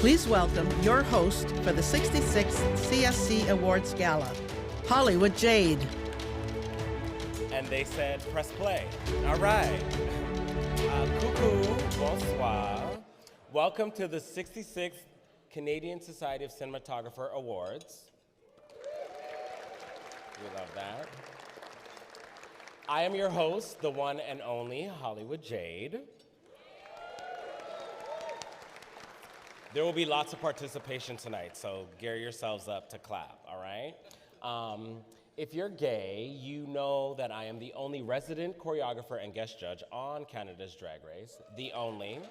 Please welcome your host for the 66th CSC Awards Gala, Hollywood Jade. And they said, press play. All right. Coucou, bonsoir. Welcome to the 66th Canadian Society of Cinematographer Awards. We love that. I am your host, the one and only Hollywood Jade. There will be lots of participation tonight, so gear yourselves up to clap, all right? If you're gay, you know that I am the only resident choreographer and guest judge on Canada's Drag Race, the only.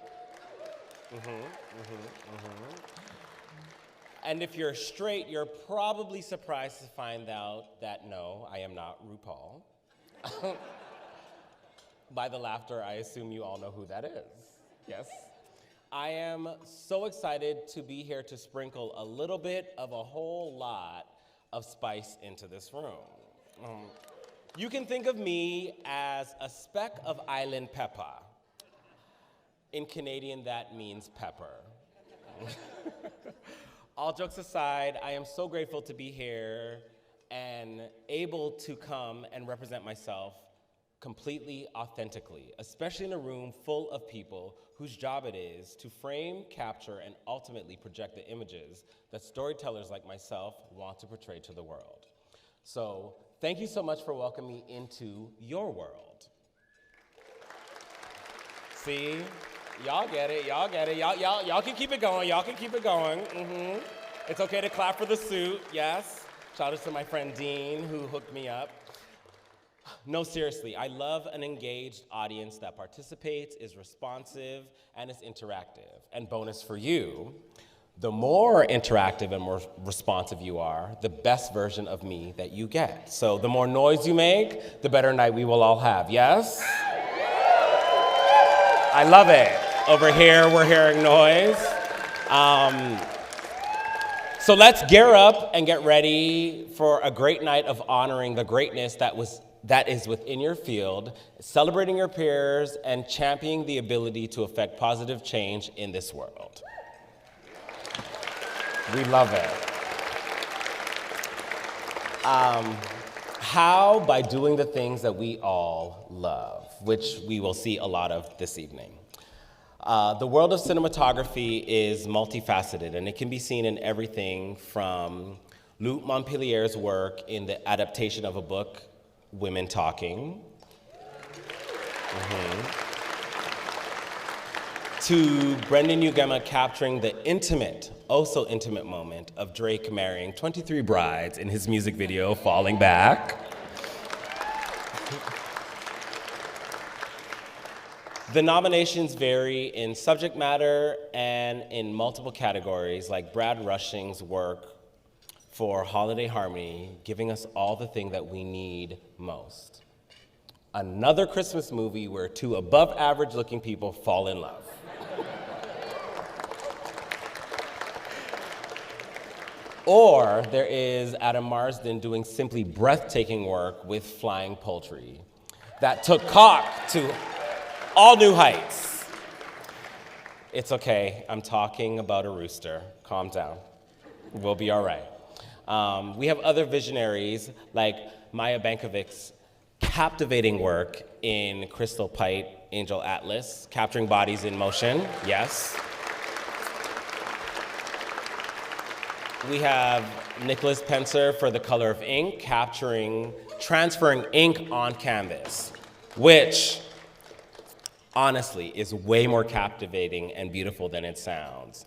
And if you're straight, you're probably surprised to find out that no, I am not RuPaul. By the laughter, I assume you all know who that is. Yes. I am so excited to be here to sprinkle a little bit of a whole lot of spice into this room. You can think of me as a speck of island pepper. In Canadian, that means pepper. All jokes aside, I am so grateful to be here and able to come and represent myself completely authentically, especially in a room full of people whose job it is to frame, capture, and ultimately project the images that storytellers like myself want to portray to the world. So thank you so much for welcoming me into your world. See, y'all get it, y'all get it. Y'all can keep it going, y'all can keep it going. It's okay to clap for the suit, yes. Shout out to my friend Dean who hooked me up. No, seriously, I love an engaged audience that participates, is responsive, and is interactive. And bonus for you, the more interactive and more responsive you are, the best version of me that you get. So the more noise you make, the better night we will all have, yes? I love it. Over here, we're hearing noise. So let's gear up and get ready for a great night of honoring the greatness that is within your field, celebrating your peers, and championing the ability to affect positive change in this world. We love it. How? By doing the things that we all love, which we will see a lot of this evening. The world of cinematography is multifaceted, and it can be seen in everything from Luc Montpellier's work in the adaptation of a book, Women Talking, to Brendan Uigema capturing the intimate, oh so intimate moment of Drake marrying 23 brides in his music video, Falling Back. The nominations vary in subject matter and in multiple categories, like Brad Rushing's work for Holiday Harmony, giving us all the thing that we need most. Another Christmas movie where two above average looking people fall in love. Or there is Adam Marsden doing simply breathtaking work with Flying Poultry that took Cock to all new heights. It's okay, I'm talking about a rooster. Calm down, we'll be all right. We have other visionaries like Maya Bankovic's captivating work in Crystal Pite, Angel Atlas, capturing bodies in motion, yes. We have Nicholas Penser for The Color of Ink, transferring ink on canvas, which honestly is way more captivating and beautiful than it sounds.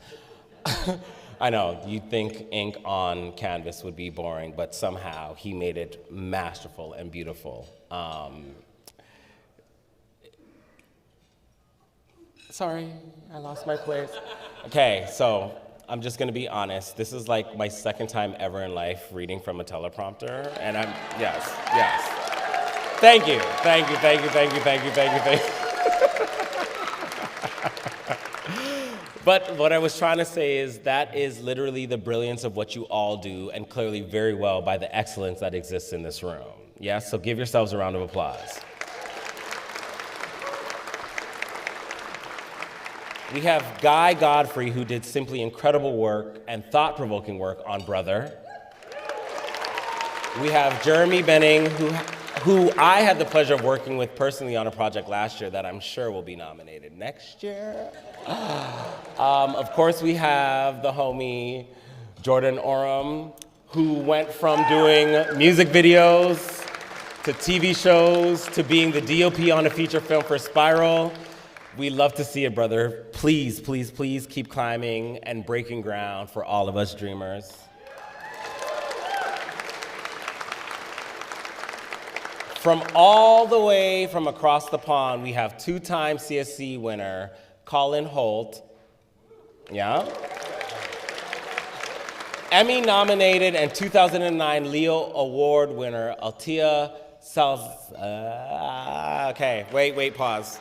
I know, you'd think ink on canvas would be boring, but somehow he made it masterful and beautiful. Sorry, I lost my place. Okay, so I'm just gonna be honest. This is like my second time ever in life reading from a teleprompter, and yes. Thank you. But what I was trying to say is that is literally the brilliance of what you all do, and clearly very well by the excellence that exists in this room. Yes, so give yourselves a round of applause. We have Guy Godfrey, who did simply incredible work and thought-provoking work on Brother. We have Jeremy Benning, who I had the pleasure of working with personally on a project last year that I'm sure will be nominated next year. Of course, we have the homie Jordan Oram, who went from doing music videos to TV shows to being the DOP on a feature film for Spiral. We love to see it, brother. Please, please, please keep climbing and breaking ground for all of us dreamers. From all the way from across the pond, we have two-time CSC winner, Colin Holt. Yeah? Emmy-nominated and 2009 Leo Award winner, Altia okay, wait, pause.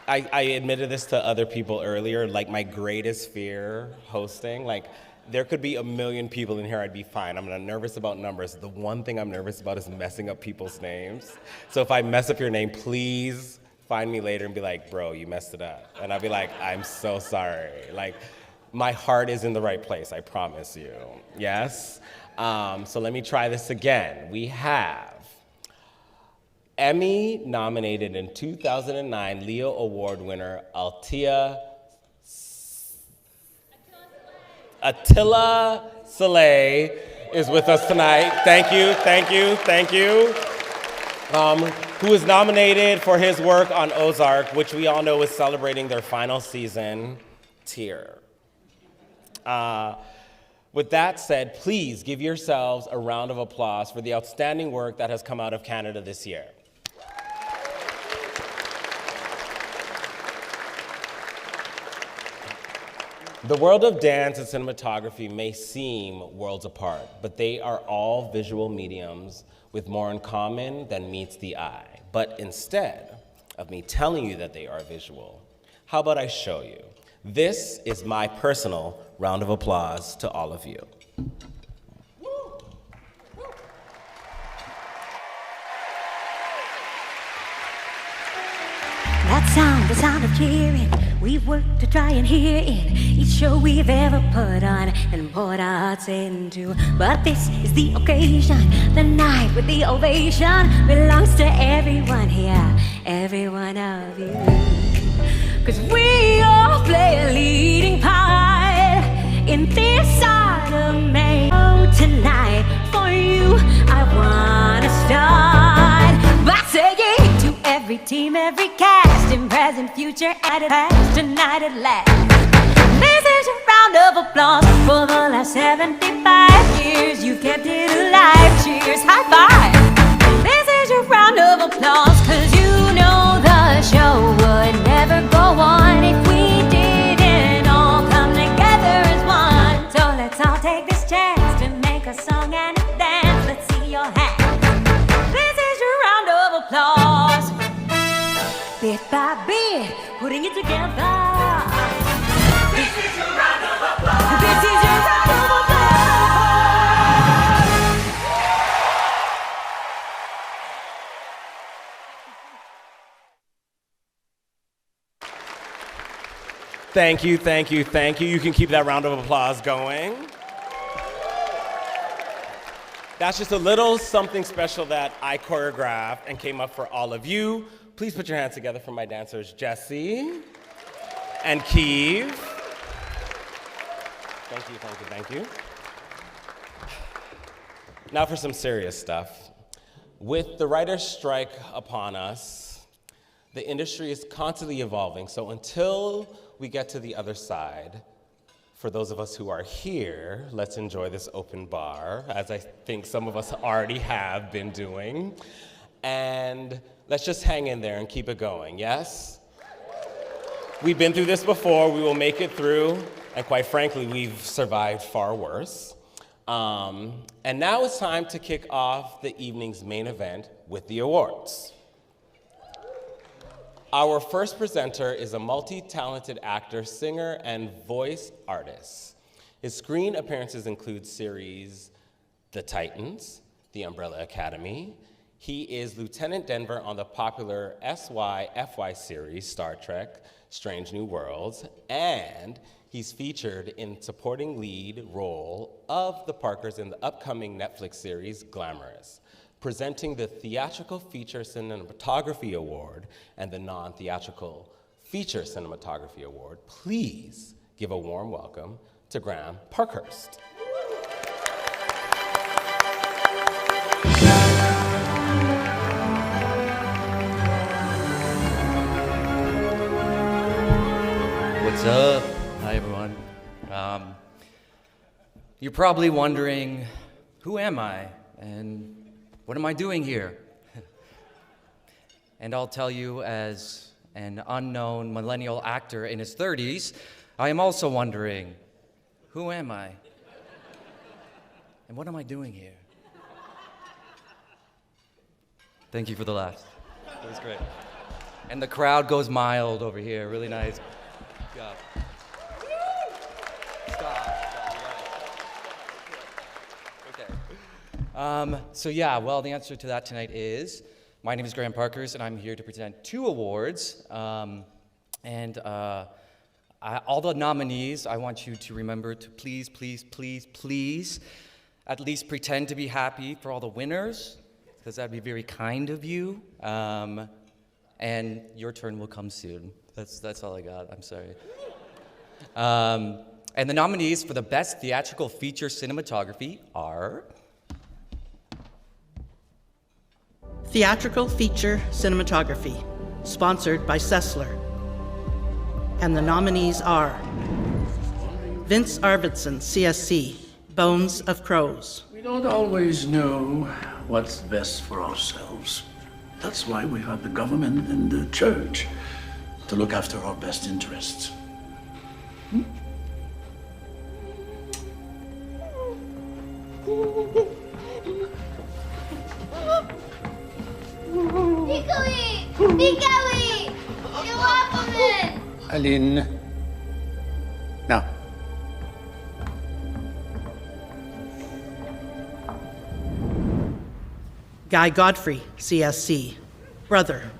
I admitted this to other people earlier, like my greatest fear hosting, like there could be 1 million people in here, I'd be fine. I'm not nervous about numbers. The one thing I'm nervous about is messing up people's names. So if I mess up your name, please find me later and be like, bro, you messed it up. And I'll be like, I'm so sorry. Like, my heart is in the right place, I promise you. Yes? So let me try this again. We have Emmy-nominated in 2009 Leo Award winner, Attila Saleh is with us tonight. Thank you. Who is nominated for his work on Ozark, which we all know is celebrating their final season, Tear. With that said, please give yourselves a round of applause for the outstanding work that has come out of Canada this year. The world of dance and cinematography may seem worlds apart, but they are all visual mediums with more in common than meets the eye. But instead of me telling you that they are visual, how about I show you? This is my personal round of applause to all of you. That sound, the sound of cheering, we've worked to try and hear in each show we've ever put on and poured our hearts into. But this is the occasion, the night with the ovation belongs to everyone here, every one of you. 'Cause we all play a leading part in this art of May. Oh, tonight for you, I wanna start by saying to every team, every cast, in present, future, and past, tonight at last. This is a round of applause for the last 75 years. You've kept it alive. Cheers, high five. This is your round of applause, 'cause you know the show would never go on if we didn't all come together as one. So let's all take this chance to make a song and a dance. Let's see your hands. This is your round of applause. Bit by bit, putting it together. This is your round of applause. This is your round of applause. Thank you. You can keep that round of applause going. That's just a little something special that I choreographed and came up for all of you. Please put your hands together for my dancers, Jesse and Keeve. Thank you. Now for some serious stuff. With the writer's strike upon us, the industry is constantly evolving, so until we get to the other side, for those of us who are here, let's enjoy this open bar, as I think some of us already have been doing. And let's just hang in there and keep it going, yes? We've been through this before, we will make it through, and quite frankly, we've survived far worse. And now it's time to kick off the evening's main event with the awards. Our first presenter is a multi-talented actor, singer, and voice artist. His screen appearances include series The Titans, The Umbrella Academy. He is Lieutenant Denver on the popular SY-FY series Star Trek, Strange New Worlds, and he's featured in supporting lead role of the Parkers in the upcoming Netflix series Glamorous. Presenting the Theatrical Feature Cinematography Award and the Non-Theatrical Feature Cinematography Award, please give a warm welcome to Graham Parkhurst. What's up? Hi, everyone. You're probably wondering, who am I and what am I doing here? And I'll tell you, as an unknown millennial actor in his 30s, I am also wondering, who am I? And what am I doing here? Thank you for the laughs. That was great. And the crowd goes mild over here, really nice. Good job. So yeah, well, the answer to that tonight is, my name is Graham Parkhurst, and I'm here to present 2 awards. All the nominees, I want you to remember to please, please, please, please, at least pretend to be happy for all the winners, because that'd be very kind of you. And your turn will come soon. That's all I got, I'm sorry. And the nominees for the Best Theatrical Feature Cinematography are... Theatrical Feature Cinematography, sponsored by Sessler. And the nominees are Vince Arvidsson, CSC, Bones of Crows. We don't always know what's best for ourselves. That's why we have the government and the church to look after our best interests. Ikawi! Iwapamin! Alin? Now. Guy Godfrey, CSC, Brother.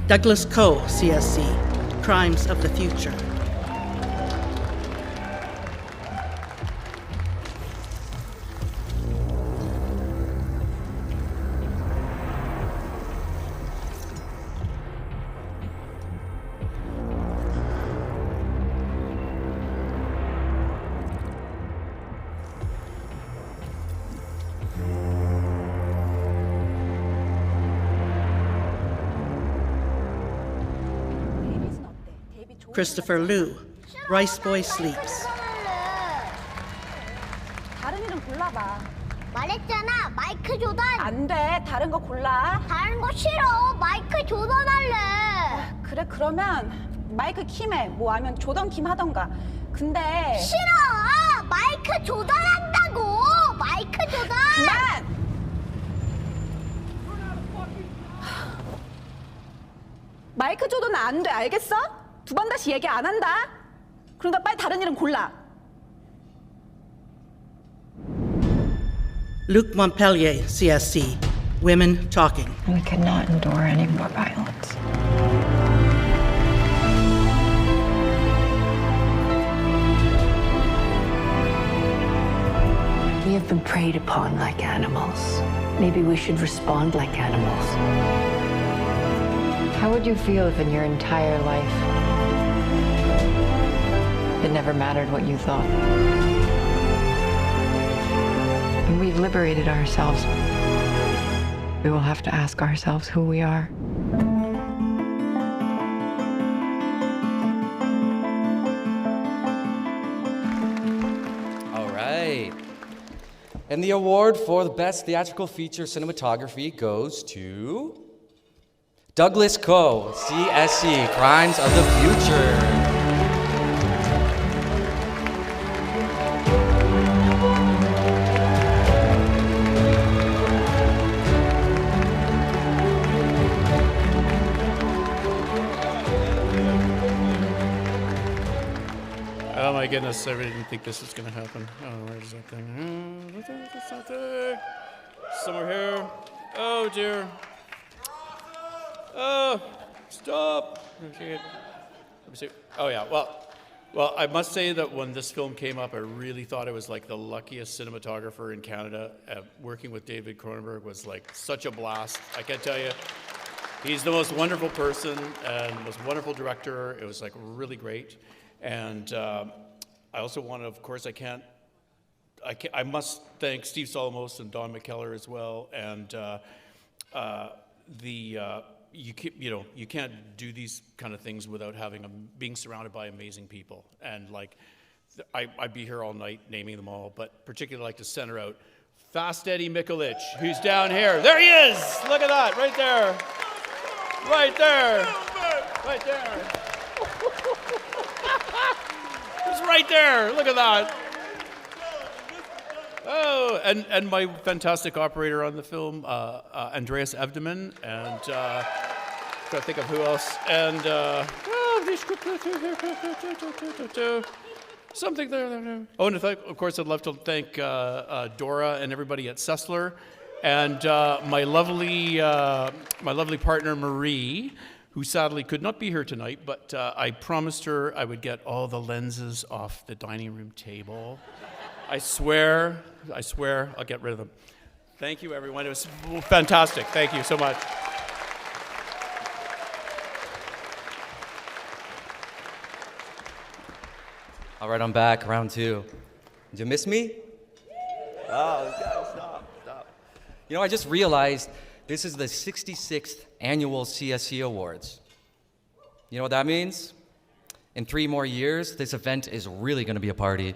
Douglas Coe, CSC, Crimes of the Future. Christopher Liu, Rice Boy Sleeps. 다른 이름 골라봐. 말했잖아, 마이크 조던. 안 돼, 다른 거 골라. 다른 거 싫어, 마이크 조던 할래. 그래, 그러면 마이크 킴해. 뭐 아니면 조던 킴 하던가. 근데 싫어, 마이크 조던 한다고. 마이크 조던. 그만! 마이크 조던 안 돼, 알겠어? 2번 다시 얘기 안 한다. 그러니까 빨리 다른 이름 골라. Luc Montpellier, CSC, Women Talking. We could not endure any more violence. We have been preyed upon like animals. Maybe we should respond like animals. How would you feel if in your entire life it never mattered what you thought? When we've liberated ourselves, we will have to ask ourselves who we are. All right. And the award for the Best Theatrical Feature Cinematography goes to... Douglas Coe, CSC, Crimes of the Future. Oh my goodness, I really didn't think this was gonna happen. Oh, where's that thing? That's not there. Somewhere here. Oh dear. Oh, stop. Okay. Let me see. Oh yeah, well, I must say that when this film came up, I really thought I was like the luckiest cinematographer in Canada. Working with David Cronenberg was like such a blast. I can't tell you. He's the most wonderful person and the most wonderful director. It was like really great. And I also want to, of course, I must thank Steve Solomos and Don McKellar as well. And you can't do these kind of things without being surrounded by amazing people. And like, I'd be here all night naming them all, but particularly like to center out Fast Eddie Mikulich, who's down here. There he is! Look at that, right there. Right there. Right there. He's right there. Look at that. Oh, and my fantastic operator on the film, Andreas Evdeman, and trying to think of who else, and something there. Oh, and of course, I'd love to thank Dora and everybody at Sessler, and my lovely partner Marie, who sadly could not be here tonight, but I promised her I would get all the lenses off the dining room table. I swear, I'll get rid of them. Thank you, everyone. It was fantastic. Thank you so much. All right, I'm back, round two. Did you miss me? Oh, guys, stop. You know, I just realized this is the 66th annual CSC Awards. You know what that means? In 3 more years, this event is really going to be a party.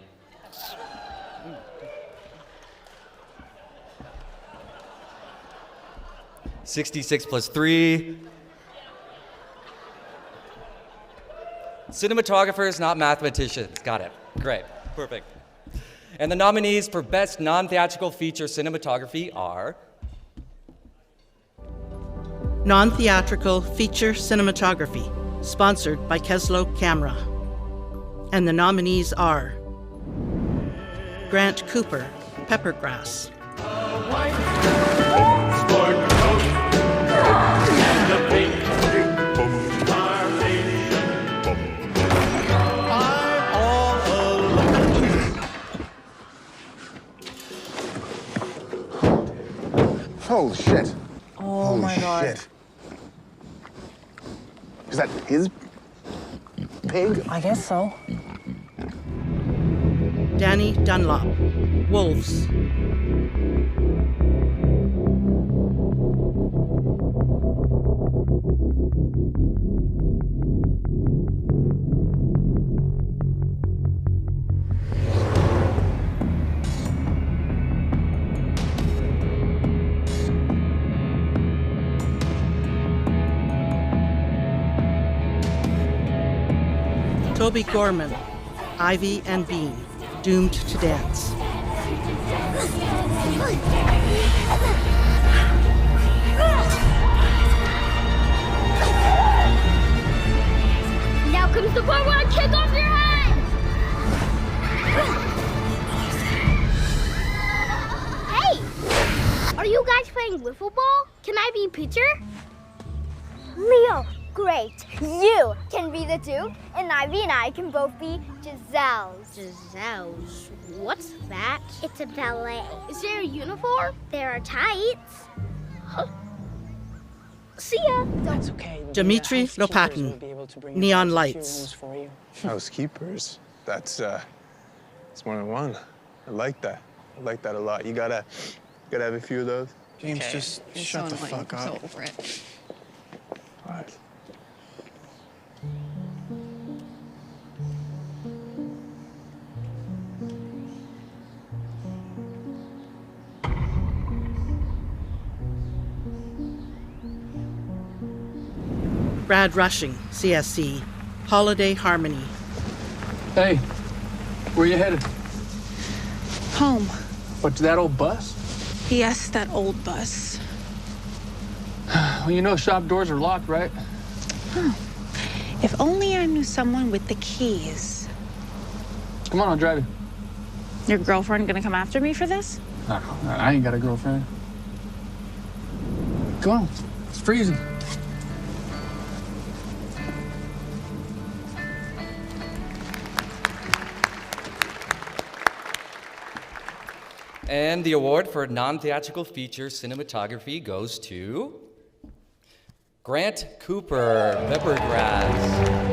'66 plus 3. Cinematographers, not mathematicians. Got it. Great. Perfect. And the nominees for Best Non-Theatrical Feature Cinematography are... Non-Theatrical Feature Cinematography, sponsored by Keslow Camera. And the nominees are Grant Cooper, Peppergrass. Holy shit. Oh Holy my God. Shit. Is that his pig? I guess so. Danny Dunlop, Wolves. Toby Gorman, Ivy and Bean, Doomed to Dance. Now comes the part where I kick off your head! Hey! Are you guys playing wiffle ball? Can I be pitcher? Leo, great. You can be the Duke, and Ivy and I can both be Giselles. Giselles? What's that? It's a ballet. Is there a uniform? There are tights. See ya. That's okay. Dimitri Lopatin, Neon Lights. Housekeepers. That's one on one. I like that. I like that a lot. You gotta have a few of those. James, Okay. just You're shut so the annoying. fuck I'm up. so over it. All right. Brad Rushing, CSC, Holiday Harmony. Hey, where you headed? Home. What, to that old bus? Yes, that old bus. Well, you know shop doors are locked, right? Oh. If only I knew someone with the keys. Come on, I'll drive you. Your girlfriend gonna come after me for this? I ain't got a girlfriend. Come on, it's freezing. And the award for non-theatrical feature cinematography goes to Grant Cooper, Peppergrass.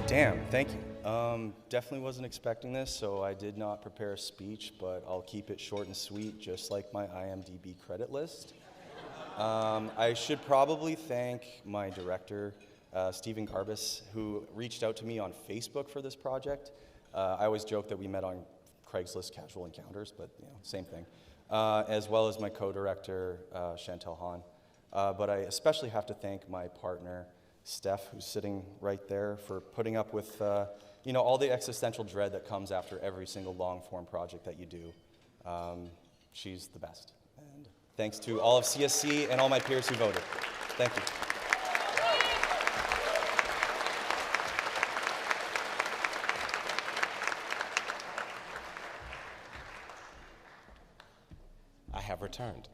Damn, thank you. Definitely wasn't expecting this, so I did not prepare a speech, but I'll keep it short and sweet, just like my IMDb credit list. I should probably thank my director, Stephen Garbus, who reached out to me on Facebook for this project. I always joke that we met on Craigslist casual encounters, but you know, same thing. As well as my co-director, Chantel Hahn. But I especially have to thank my partner, Steph, who's sitting right there, for putting up with you know, all the existential dread that comes after every single long-form project that you do. She's the best. And thanks to all of CSC and all my peers who voted. Thank you. I have returned.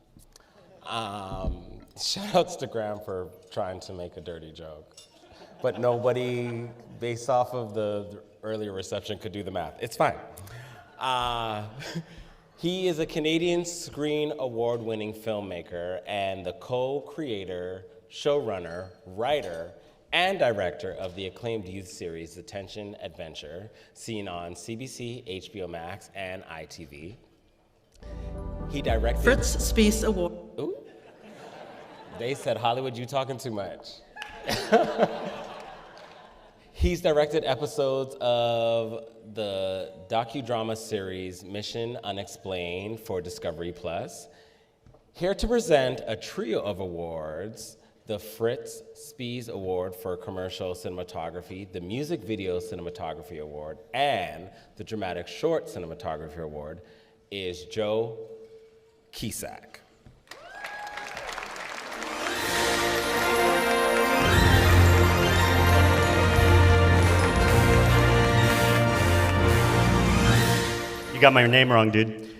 Shout outs to Graham for trying to make a dirty joke. But nobody, based off of the earlier reception, could do the math. It's fine. He is a Canadian Screen Award-winning filmmaker and the co-creator, showrunner, writer, and director of the acclaimed youth series Attention Adventure, seen on CBC, HBO Max, and ITV. He directed... Fritz SPIESS Award. Ooh. They said, Hollywood, you talking too much. He's directed episodes of the docudrama series Mission Unexplained for Discovery Plus. Here to present a trio of awards, the Fritz SPIESS Award for Commercial Cinematography, the Music Video Cinematography Award, and the Dramatic Short Cinematography Award, is Joe KICAK. You got my name wrong, dude.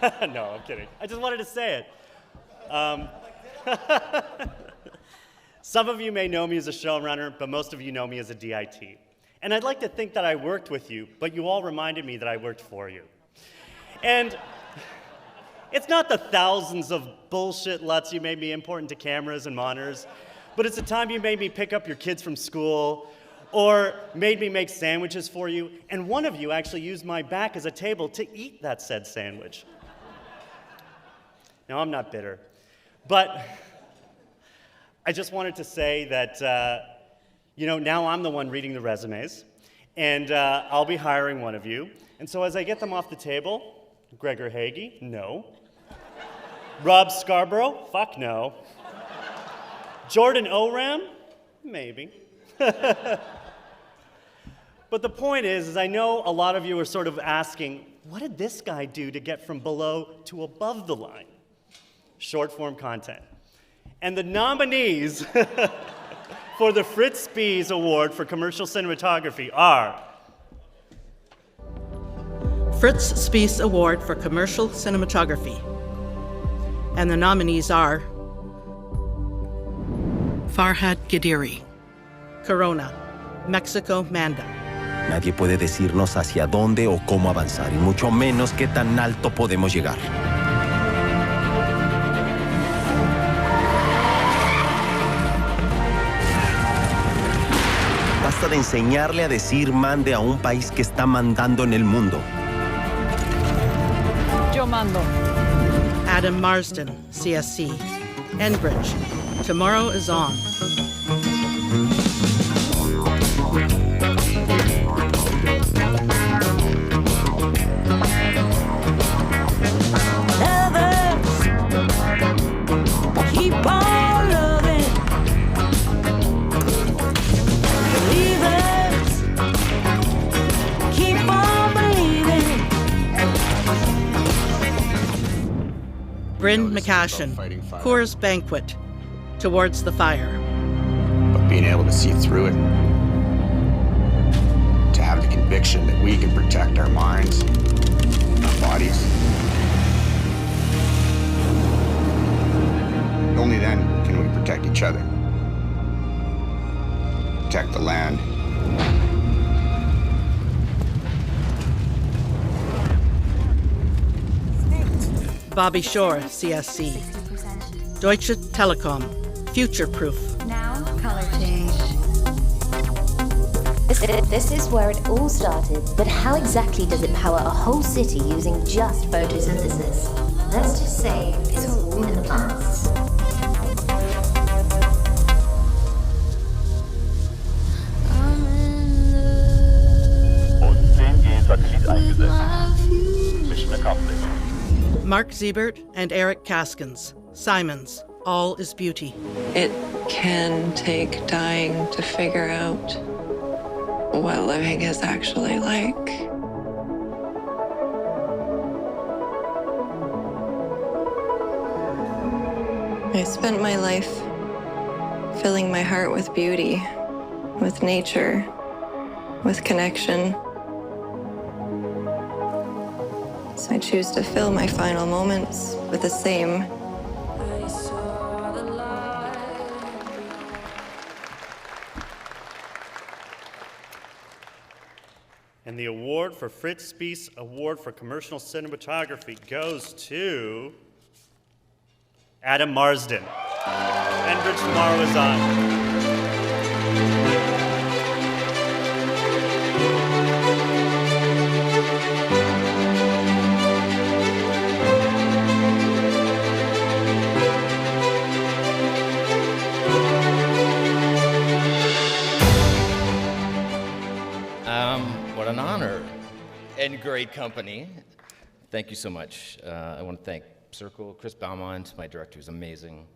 No, I'm kidding. I just wanted to say it. Some of you may know me as a showrunner, but most of you know me as a DIT. And I'd like to think that I worked with you, but you all reminded me that I worked for you. And it's not the thousands of bullshit LUTs you made me import into cameras and monitors, but it's the time you made me pick up your kids from school, or made me make sandwiches for you, and one of you actually used my back as a table to eat that said sandwich. Now, I'm not bitter, but I just wanted to say that, you know, now I'm the one reading the resumes, and I'll be hiring one of you. And so as I get them off the table, Gregor Hagee, no. Rob Scarborough, fuck no. Jordan Oram, maybe. But the point is I know a lot of you are sort of asking, what did this guy do to get from below to above the line? Short form content. And the nominees for the Fritz SPIESS Award for Commercial Cinematography are Fritz SPIESS Award for Commercial Cinematography. And the nominees are Farhad Gadiri, Corona, Mexico, Manda. Nadie puede decirnos hacia dónde o cómo avanzar, y mucho menos qué tan alto podemos llegar. Basta de enseñarle a decir mande a un país que está mandando en el mundo. Yo mando. Adam Marsden, CSC, Enbridge, Tomorrow is On. Bryn McCashin, Coors Banquet, Towards the Fire. But being able to see through it, to have the conviction that we can protect our minds, our bodies. Only then can we protect each other, protect the land. Bobby Shore, CSC. Deutsche Telekom, Future Proof. Now, color change. This is where it all started, but how exactly does it power a whole city using just photosynthesis? Let's just say it's all in the past. Mark Siebert and Eric Kaskins, Simons, All is Beauty. It can take dying to figure out what living is actually like. I spent my life filling my heart with beauty, with nature, with connection. So I choose to fill my final moments with the same. And the award for Fritz SPIESS Award for Commercial Cinematography goes to Adam Marsden. Enbridge Tomorrow is on. What an honor and great company. Thank you so much. I want to thank Circle, Chris Beaumont, my director, who's amazing.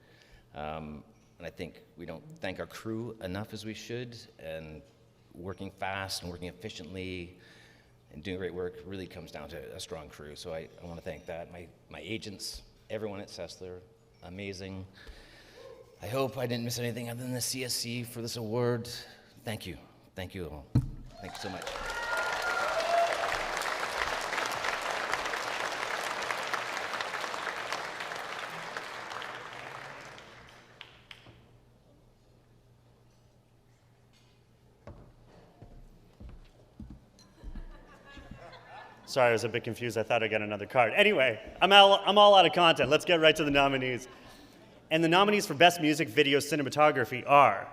And I think we don't thank our crew enough as we should. And working fast and working efficiently and doing great work really comes down to a strong crew. So I want to thank that. My agents, everyone at Sessler, amazing. I hope I didn't miss anything other than the CSC for this award. Thank you. Thank you all. Thank you so much. Sorry, I was a bit confused. I thought I'd get another card. Anyway, I'm all out of content. Let's get right to the nominees. And the nominees for Best Music Video Cinematography are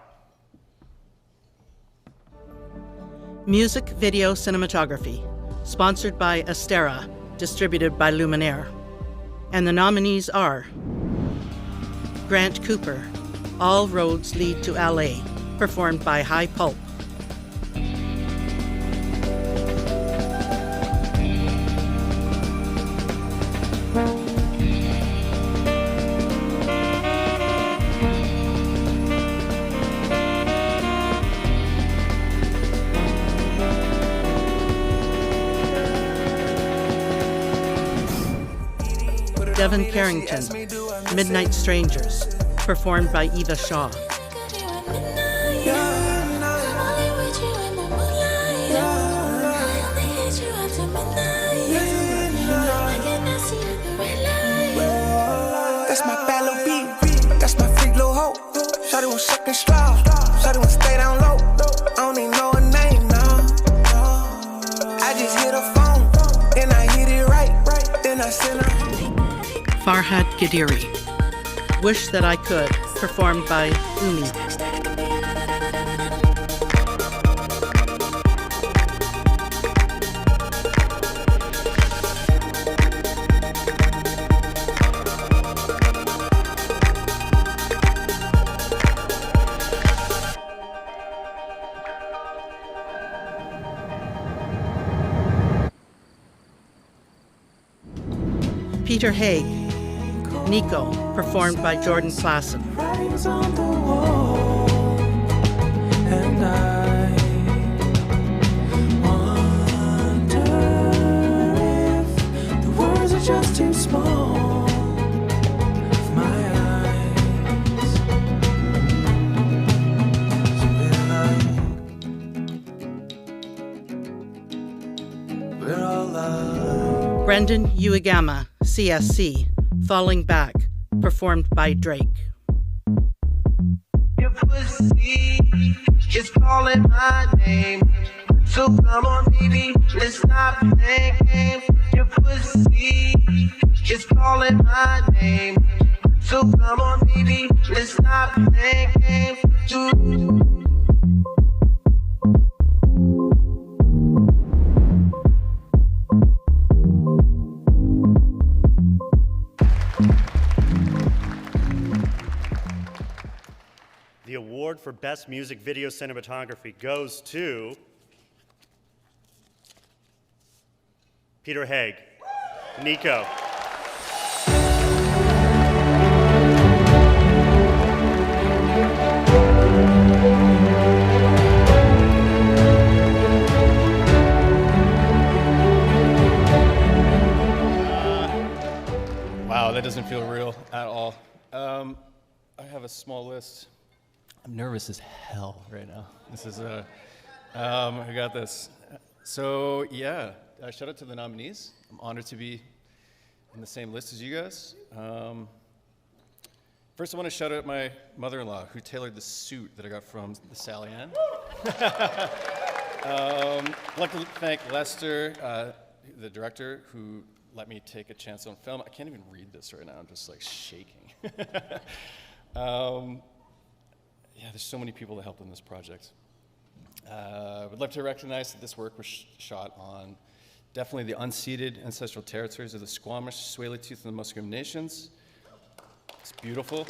Music Video Cinematography, sponsored by Astera, distributed by Luminaire. And the nominees are Grant Cooper, All Roads Lead to LA, performed by High Pulp. Devin Carrington, Midnight Strangers, performed by Eva Shaw. That's my bad little beat, that's my freak little hoe. Shawty won't suck and straw, shawty won't stay down low. I don't even know her name now. I just hit her phone, then I hit it right, then I send her. Farhad Gadiri, Wish That I Could, performed by Umi. Peter Haig, Nico, performed by Jordan Klassen. Writings on the wall, and I wonder if the words are just too small. love. Brendan Uegama, CSC, Falling Back, performed by Drake. Your pussy is calling my name. So come on, baby, let's stop playing games. Your pussy is calling my name. So come on, baby, let's stop playing games. The award for Best Music Video Cinematography goes to Peter Haig, Nico. Wow, that doesn't feel real at all. I have a small list. I'm nervous as hell right now. This is I got this. So yeah, shout out to the nominees. I'm honored to be in the same list as you guys. First, I want to shout out my mother-in-law who tailored the suit that I got from the Sally Ann. I'd like to thank Lester, the director, who let me take a chance on film. I can't even read this right now. I'm just like shaking. Yeah, there's so many people that helped in this project. I would love to recognize that this work was shot on definitely the unceded ancestral territories of the Squamish, Tsleil-Waututh, and the Musqueam Nations. It's beautiful.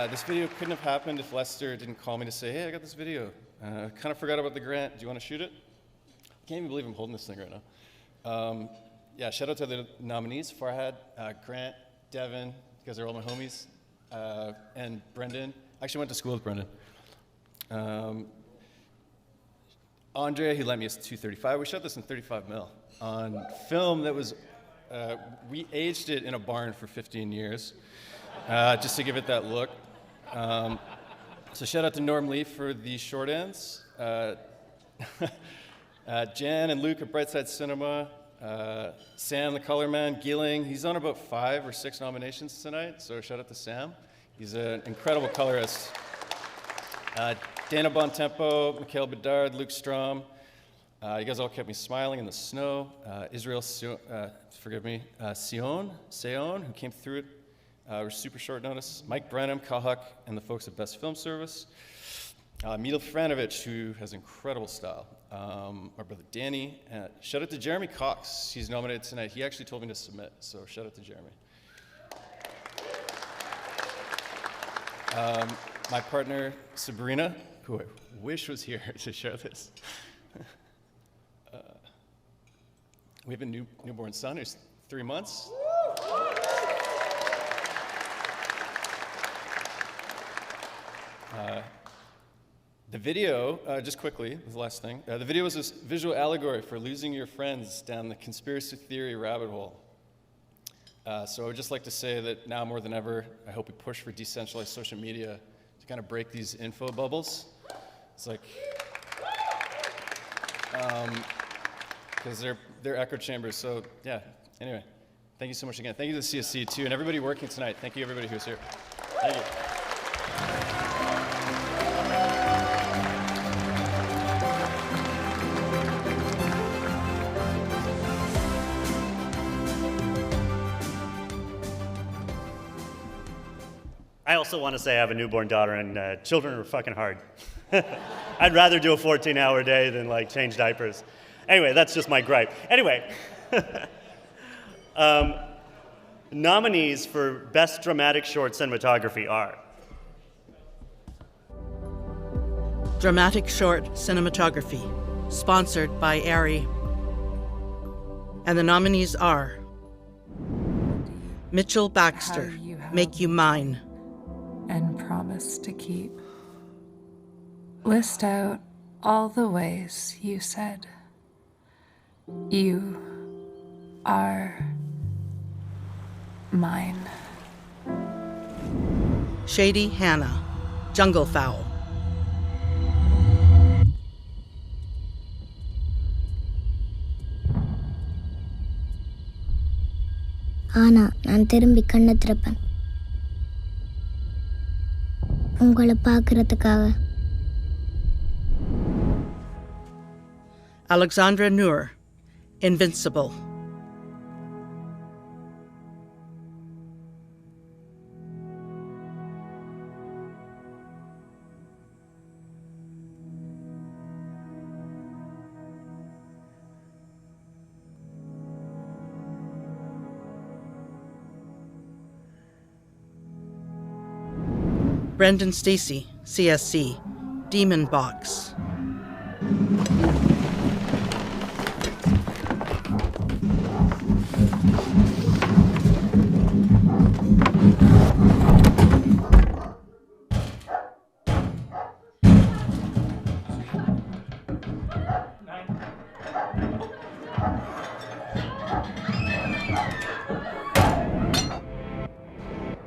This video couldn't have happened if Lester didn't call me to say, hey, I got this video. Kind of forgot about the grant. Do you want to shoot it? I can't even believe I'm holding this thing right now. Yeah, shout out to the nominees, Farhad, Grant, Devin, you guys are all my homies, and Brendan. I actually went to school with Brendan. ANDRÉ, he lent me his 235. We shot this in 35 mil on film that was, we aged it in a barn for 15 years, just to give it that look. So shout out to Norm Lee for the short ends. Jan and Luke at Brightside Cinema, Sam, the color man, Gilling, he's on about 5 or 6 nominations tonight, so shout out to Sam. He's an incredible colorist. Dana Bontempo, Mikhail Bedard, Luke Strom, you guys all kept me smiling in the snow. Israel, forgive me, Seon, who came through it, were super short notice. Mike Brenham, KICAK, and the folks at Best Film Service. Milo Franovich, who has incredible style. Our brother Danny. Shout out to Jeremy Cox. He's nominated tonight. He actually told me to submit, so shout out to Jeremy. My partner, Sabrina, who I wish was here to share this. We have a newborn son who's 3 months. The video, just quickly, the last thing. The video was a visual allegory for losing your friends down the conspiracy theory rabbit hole. So I would just like to say that now more than ever, I hope we push for decentralized social media to kind of break these info bubbles. It's like, because they're echo chambers. So yeah, anyway, thank you so much again. Thank you to the CSC too, and everybody working tonight. Thank you everybody who's here. Thank you. I also want to say I have a newborn daughter, and children are fucking hard. I'd rather do a 14-hour day than like change diapers. Anyway, that's just my gripe. Anyway, nominees for Best Dramatic Short Cinematography are Dramatic Short Cinematography, sponsored by ARI. And the nominees are Mitchell Baxter, Make You Mine. And promise to keep. List out all the ways you said you are mine. Shady Hannah, Jungle Fowl. ஆனா நான் திரும்பி கண்ணை திறப்பேன் உங்களை பார்க்கறதுக்காக. Alexandra Noor, Invincible. Brendan Stacy, CSC, Demon Box.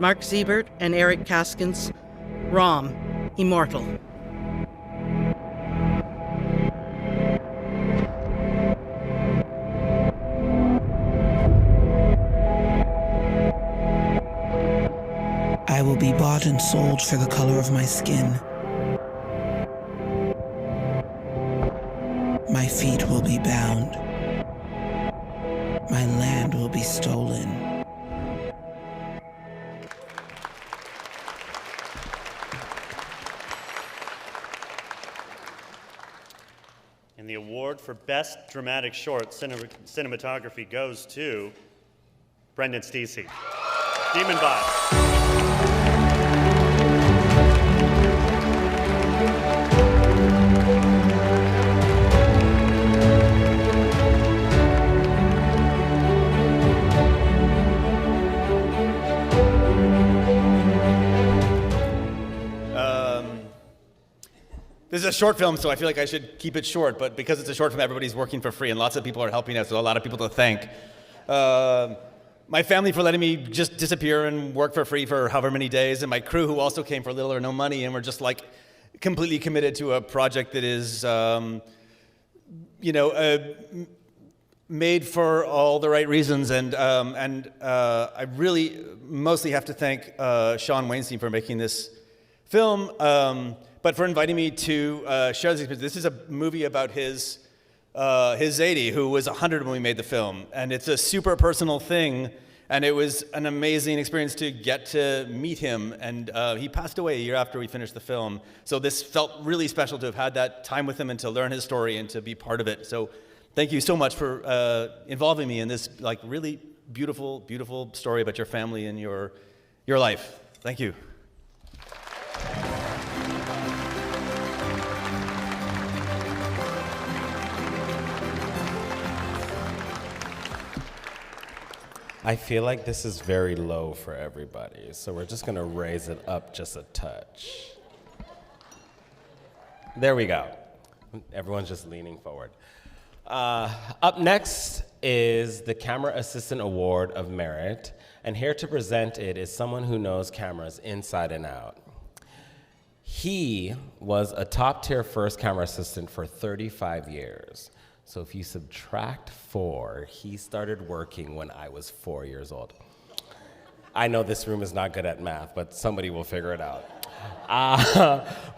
Mark Siebert and Eric Kaskins, Rom, Immortal. I will be bought and sold for the color of my skin. My feet will be bound. My land will be stolen. And the award for Best Dramatic Short Cinematography goes to Brendan Stacy. Demon Box. This is a short film, so I feel like I should keep it short, but because it's a short film, everybody's working for free, and lots of people are helping us, so a lot of people to thank. My family for letting me just disappear and work for free for however many days, and my crew who also came for little or no money, and were just like completely committed to a project that is, made for all the right reasons, and I really mostly have to thank Sean Weinstein for making this film, but for inviting me to share this experience. This is a movie about his Zadie, who was 100 when we made the film, and it's a super personal thing, and it was an amazing experience to get to meet him, and he passed away a year after we finished the film, so this felt really special to have had that time with him and to learn his story and to be part of it. So thank you so much for involving me in this like really beautiful, beautiful story about your family and your life. Thank you. I feel like this is very low for everybody, so we're just gonna raise it up just a touch. There we go. Everyone's just leaning forward. Up next is the Camera Assistant Award of Merit, and here to present it is someone who knows cameras inside and out. He was a top-tier first camera assistant for 35 years. So if you subtract 4, he started working when I was 4 years old. I know this room is not good at math, but somebody will figure it out.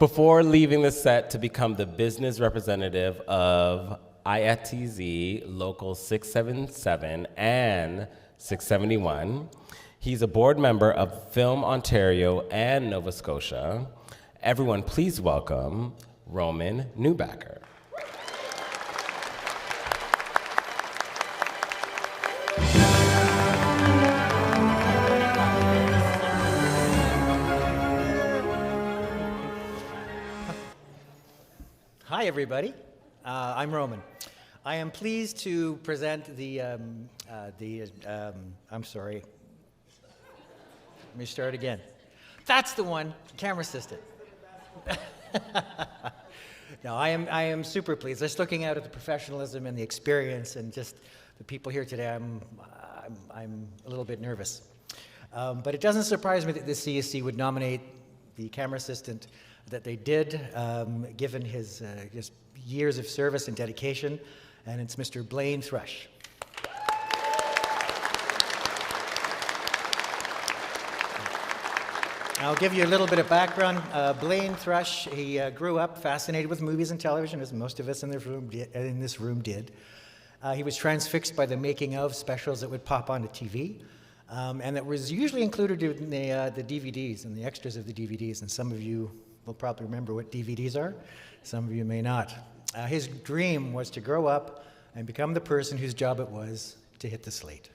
Before leaving the set to become the business representative of IATZ Local 677 and 671, he's a board member of Film Ontario and Nova Scotia. Everyone please welcome Roman Neubacher. Hi, everybody. I'm Roman. I am pleased to present I'm sorry. Let me start again. That's the one, camera assistant. No, I am super pleased. Just looking out at the professionalism and the experience and just the people here today, I'm a little bit nervous. But it doesn't surprise me that the CSC would nominate the camera assistant that they did, given his years of service and dedication, and it's Mr. Blaine Thrush. I'll give you a little bit of background. Blaine Thrush, he grew up fascinated with movies and television, as most of us in this room did. He was transfixed by the making of specials that would pop onto TV, and that was usually included in the DVDs and the extras of the DVDs, and some of you will probably remember what DVDs are. Some of you may not. His dream was to grow up and become the person whose job it was to hit the slate.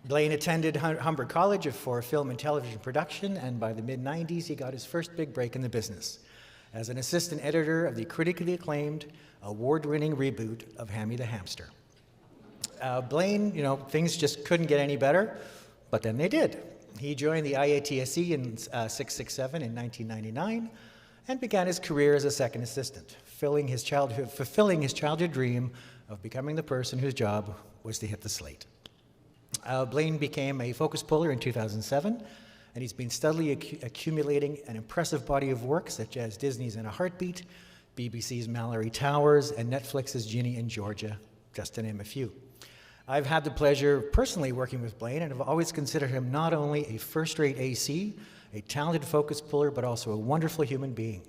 Blaine attended Humber College for film and television production, and by the mid-90s, he got his first big break in the business as an assistant editor of the critically acclaimed, award-winning reboot of Hammy the Hamster. Blaine, things just couldn't get any better, but then they did. He joined the IATSE in 667 in 1999 and began his career as a second assistant, fulfilling his childhood dream of becoming the person whose job was to hit the slate. Blaine became a focus puller in 2007, and he's been steadily accumulating an impressive body of work such as Disney's In a Heartbeat, BBC's Mallory Towers, and Netflix's Ginny and Georgia, just to name a few. I've had the pleasure of personally working with Blaine, and have always considered him not only a first-rate AC, a talented focus puller, but also a wonderful human being.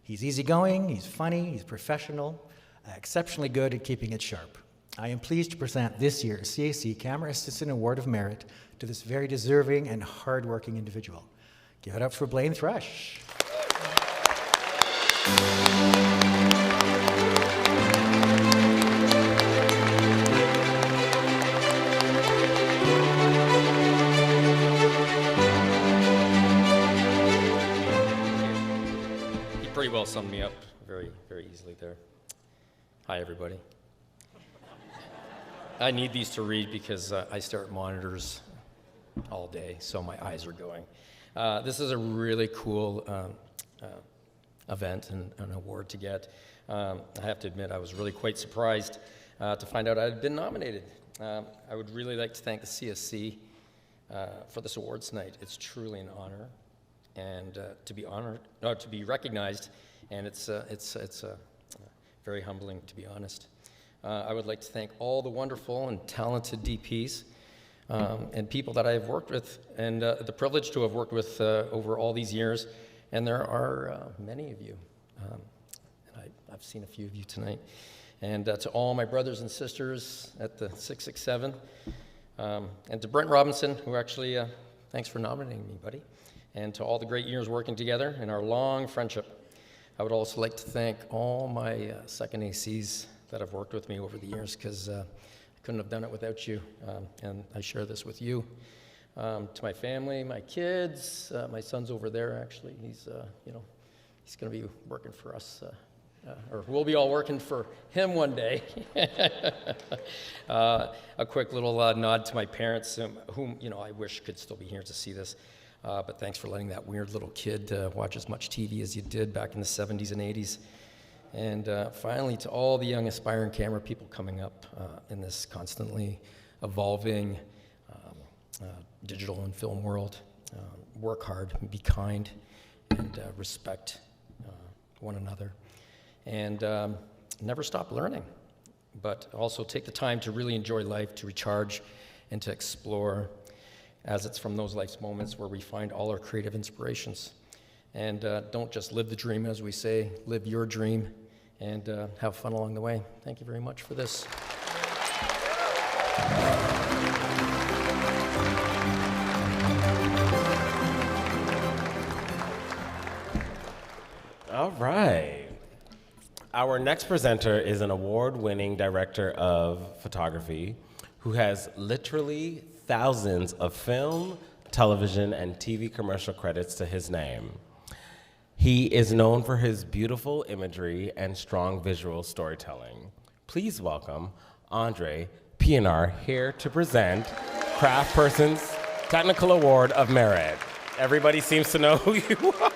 He's easygoing, he's funny, he's professional, exceptionally good at keeping it sharp. I am pleased to present this year's CSC Camera Assistant Award of Merit to this very deserving and hard-working individual. Give it up for Blaine Thrush. He pretty well summed me up very, very easily there. Hi, everybody. I need these to read because I stare at monitors all day, so my eyes are going. This is a really cool event and an award to get. I have to admit, I was really quite surprised to find out I had been nominated. I would really like to thank the CSC for this awards night. It's truly an honor, and to be recognized, and it's very humbling, to be honest. I would like to thank all the wonderful and talented DPs and people that I have worked with, and the privilege to have worked with over all these years. And there are many of you, and I've seen a few of you tonight. And to all my brothers and sisters at the 667, and to Brent Robinson, who actually, thanks for nominating me, buddy. And to all the great years working together in our long friendship. I would also like to thank all my second ACs that have worked with me over the years, because I couldn't have done it without you, and I share this with you. To my family, my kids, my son's over there actually. He's he's going to be working for us, or we'll be all working for him one day. A quick little nod to my parents, whom I wish could still be here to see this. But thanks for letting that weird little kid watch as much TV as you did back in the 70s and 80s. And finally, to all the young aspiring camera people coming up in this constantly evolving digital and film world, work hard, be kind, and respect one another. And never stop learning, but also take the time to really enjoy life, to recharge, and to explore, as it's from those life's moments where we find all our creative inspirations. And don't just live the dream, as we say, live your dream, and have fun along the way. Thank you very much for this. All right. Our next presenter is an award-winning director of photography who has literally thousands of film, television, and TV commercial credits to his name. He is known for his beautiful imagery and strong visual storytelling. Please welcome ANDRÉ PIEANAAR here to present Craftsperson's Technical Award of Merit. Everybody seems to know who you are.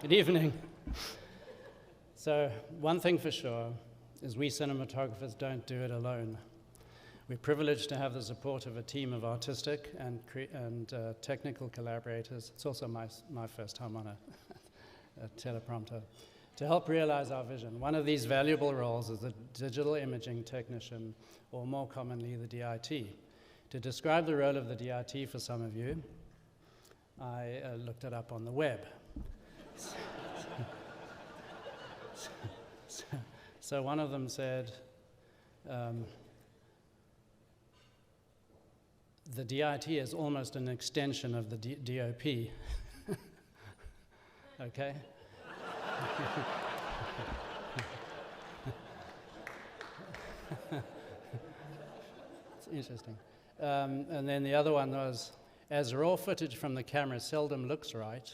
Good evening. So one thing for sure is we cinematographers don't do it alone. We're privileged to have the support of a team of artistic and technical collaborators. It's also my first time on a teleprompter. To help realize our vision, one of these valuable roles is the digital imaging technician, or more commonly, the DIT. To describe the role of the DIT for some of you, I looked it up on the web. So one of them said, the DIT is almost an extension of the DOP. Okay? It's interesting. And then the other one was, as raw footage from the camera seldom looks right,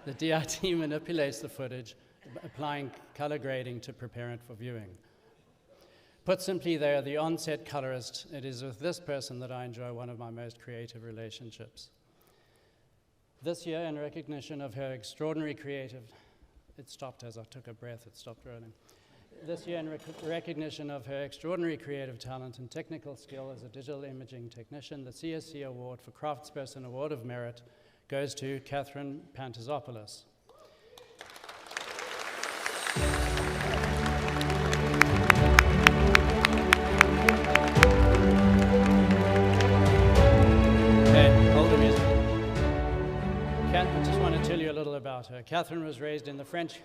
the DIT manipulates the footage, applying color grading to prepare it for viewing. Put simply, they are the on-set colorist. It is with this person that I enjoy one of my most creative relationships. This year, in recognition of her extraordinary creative, it stopped as I took a breath, it stopped rolling. This year, in recognition of her extraordinary creative talent and technical skill as a digital imaging technician, the CSC Award for Craftsperson Award of Merit goes to Catherine Pantazopoulos. I just want to tell you a little about her. Catherine was raised in the French,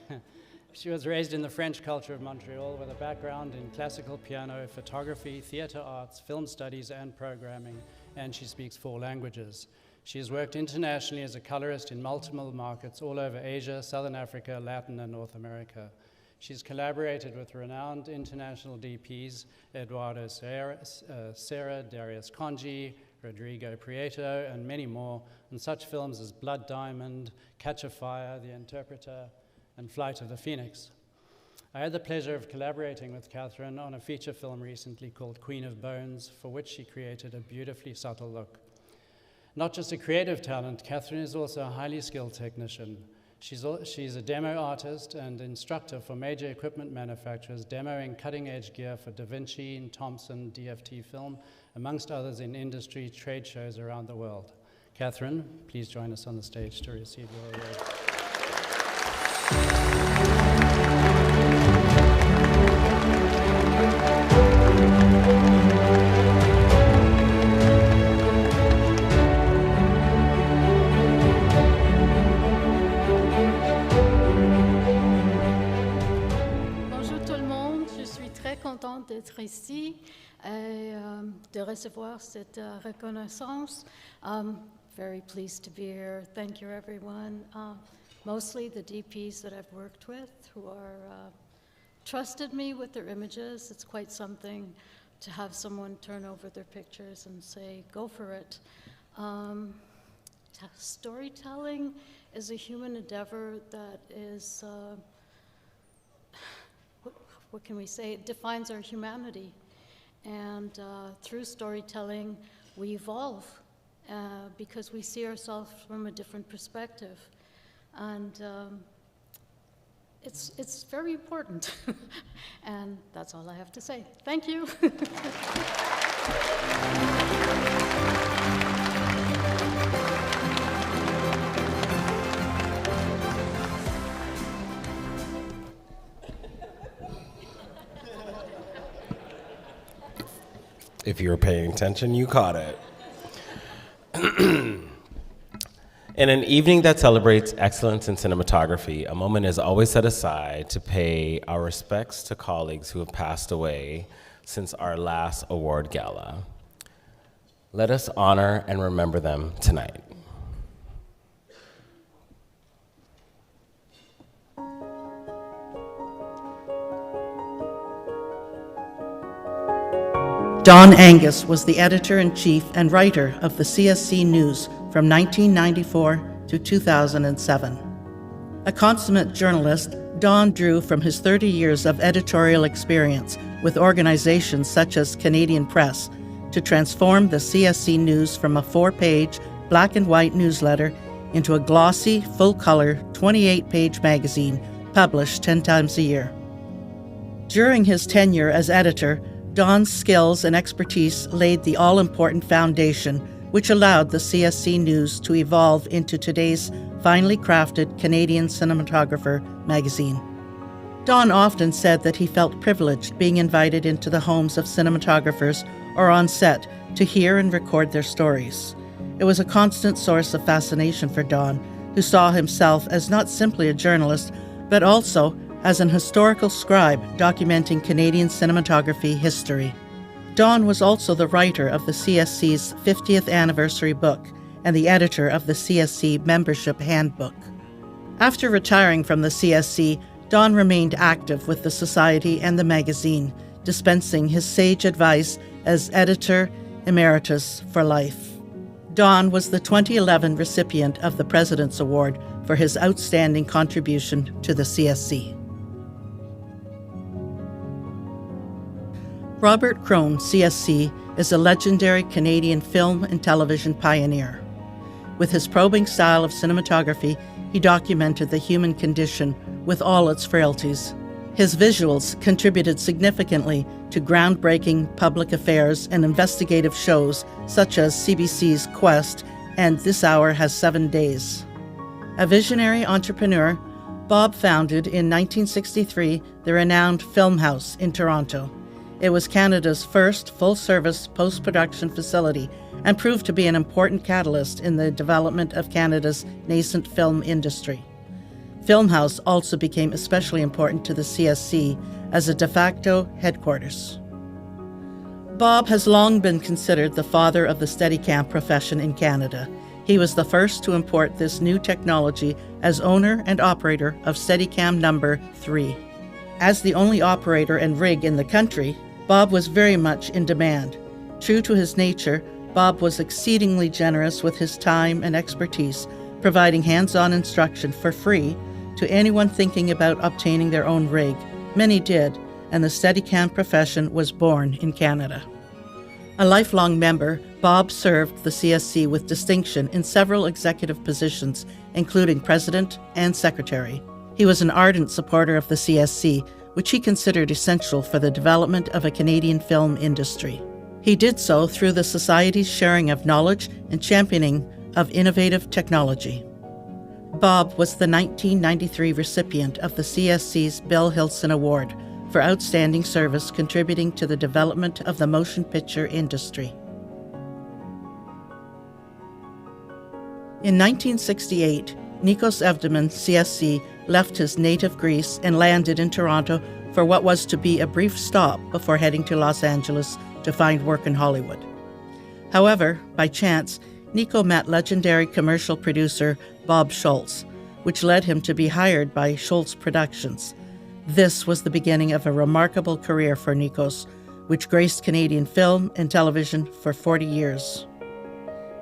she was raised in the French culture of Montreal with a background in classical piano, photography, theater arts, film studies, and programming, and she speaks 4 languages. She has worked internationally as a colorist in multiple markets all over Asia, Southern Africa, Latin, and North America. She's collaborated with renowned international DPs, Eduardo Serra, Darius Conji, Rodrigo Prieto, and many more, on such films as Blood Diamond, Catch a Fire, The Interpreter, and Flight of the Phoenix. I had the pleasure of collaborating with Catherine on a feature film recently called Queen of Bones, for which she created a beautifully subtle look. Not just a creative talent, Catherine is also a highly skilled technician. She's a demo artist and instructor for major equipment manufacturers, demoing cutting-edge gear for Da Vinci and Thompson DFT film, amongst others in industry trade shows around the world. Catherine, please join us on the stage to receive your award. D'être ici et de recevoir cette reconnaissance. Very pleased to be here. Thank you, everyone. Mostly the DPs that I've worked with who are trusted me with their images. It's quite something to have someone turn over their pictures and say, go for it. Storytelling is a human endeavor that is what can we say? It defines our humanity. And through storytelling, we evolve because we see ourselves from a different perspective. And it's very important. And that's all I have to say. Thank you. If you were paying attention, you caught it. In an evening that celebrates excellence in cinematography, a moment is always set aside to pay our respects to colleagues who have passed away since our last award gala. Let us honor and remember them tonight. Don Angus was the editor-in-chief and writer of the CSC News from 1994 to 2007. A consummate journalist, Don drew from his 30 years of editorial experience with organizations such as Canadian Press to transform the CSC News from a 4-page black and white newsletter into a glossy, full-color, 28-page magazine published 10 times a year. During his tenure as editor, Don's skills and expertise laid the all-important foundation which allowed the CSC News to evolve into today's finely crafted Canadian cinematographer magazine. Don often said that he felt privileged being invited into the homes of cinematographers or on set to hear and record their stories. It was a constant source of fascination for Don, who saw himself as not simply a journalist, but also as an historical scribe documenting Canadian cinematography history. Don was also the writer of the CSC's 50th anniversary book and the editor of the CSC Membership Handbook. After retiring from the CSC, Don remained active with the Society and the magazine, dispensing his sage advice as editor emeritus for life. Don was the 2011 recipient of the President's Award for his outstanding contribution to the CSC. Robert Crone, CSC, is a legendary Canadian film and television pioneer. With his probing style of cinematography, he documented the human condition with all its frailties. His visuals contributed significantly to groundbreaking public affairs and investigative shows such as CBC's Quest and This Hour Has 7 Days. A visionary entrepreneur, Bob founded in 1963 the renowned Film House in Toronto. It was Canada's first full-service post-production facility and proved to be an important catalyst in the development of Canada's nascent film industry. Film House also became especially important to the CSC as a de facto headquarters. Bob has long been considered the father of the Steadicam profession in Canada. He was the first to import this new technology as owner and operator of Steadicam number 3. As the only operator and rig in the country, Bob was very much in demand. True to his nature, Bob was exceedingly generous with his time and expertise, providing hands-on instruction for free to anyone thinking about obtaining their own rig. Many did, and the Steadicam profession was born in Canada. A lifelong member, Bob served the CSC with distinction in several executive positions, including president and secretary. He was an ardent supporter of the CSC, which he considered essential for the development of a Canadian film industry. He did so through the Society's sharing of knowledge and championing of innovative technology. Bob was the 1993 recipient of the CSC's Bill Hilson Award for outstanding service contributing to the development of the motion picture industry. In 1968, Nikos Evdeman, CSC, left his native Greece and landed in Toronto for what was to be a brief stop before heading to Los Angeles to find work in Hollywood. However, by chance, Nico met legendary commercial producer Bob Schultz, which led him to be hired by Schultz Productions. This was the beginning of a remarkable career for Nikos, which graced Canadian film and television for 40 years.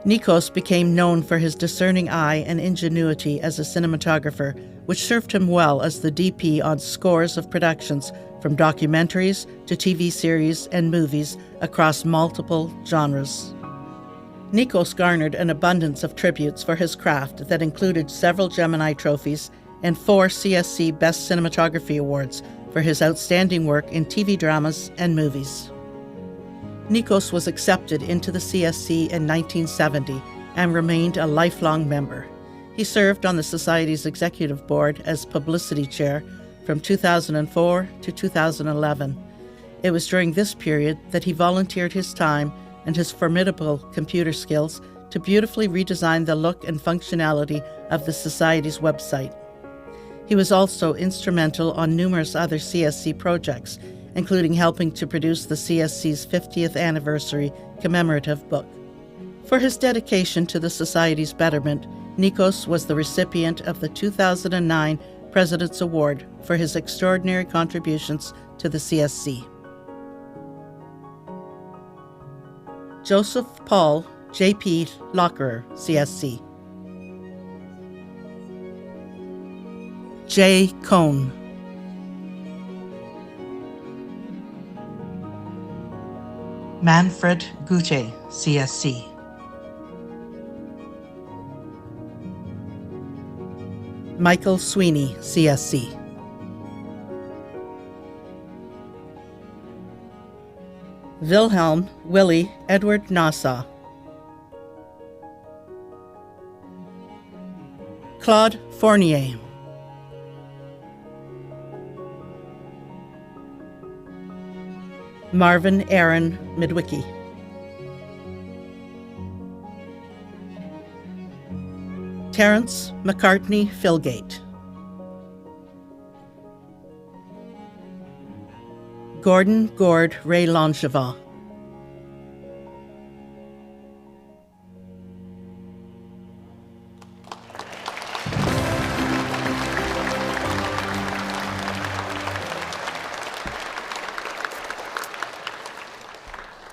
Nikos became known for his discerning eye and ingenuity as a cinematographer, which served him well as the DP on scores of productions from documentaries to TV series and movies across multiple genres. Nikos garnered an abundance of tributes for his craft that included several Gemini trophies and 4 CSC Best Cinematography Awards for his outstanding work in TV dramas and movies. Nikos was accepted into the CSC in 1970 and remained a lifelong member. He served on the Society's executive board as publicity chair from 2004 to 2011. It was during this period that he volunteered his time and his formidable computer skills to beautifully redesign the look and functionality of the Society's website. He was also instrumental on numerous other CSC projects, including helping to produce the CSC's 50th anniversary commemorative book. For his dedication to the Society's betterment, Nikos was the recipient of the 2009 President's Award for his extraordinary contributions to the CSC. Joseph Paul J.P. Lockerer, CSC. J. Cohn. Manfred Gute, CSC. Michael Sweeney, CSC. Wilhelm Willie Edward Nassau. Claude Fournier. Marvin Aaron Midwicki. Terence McCartney Philgate. Gordon Gord Ray Langevin.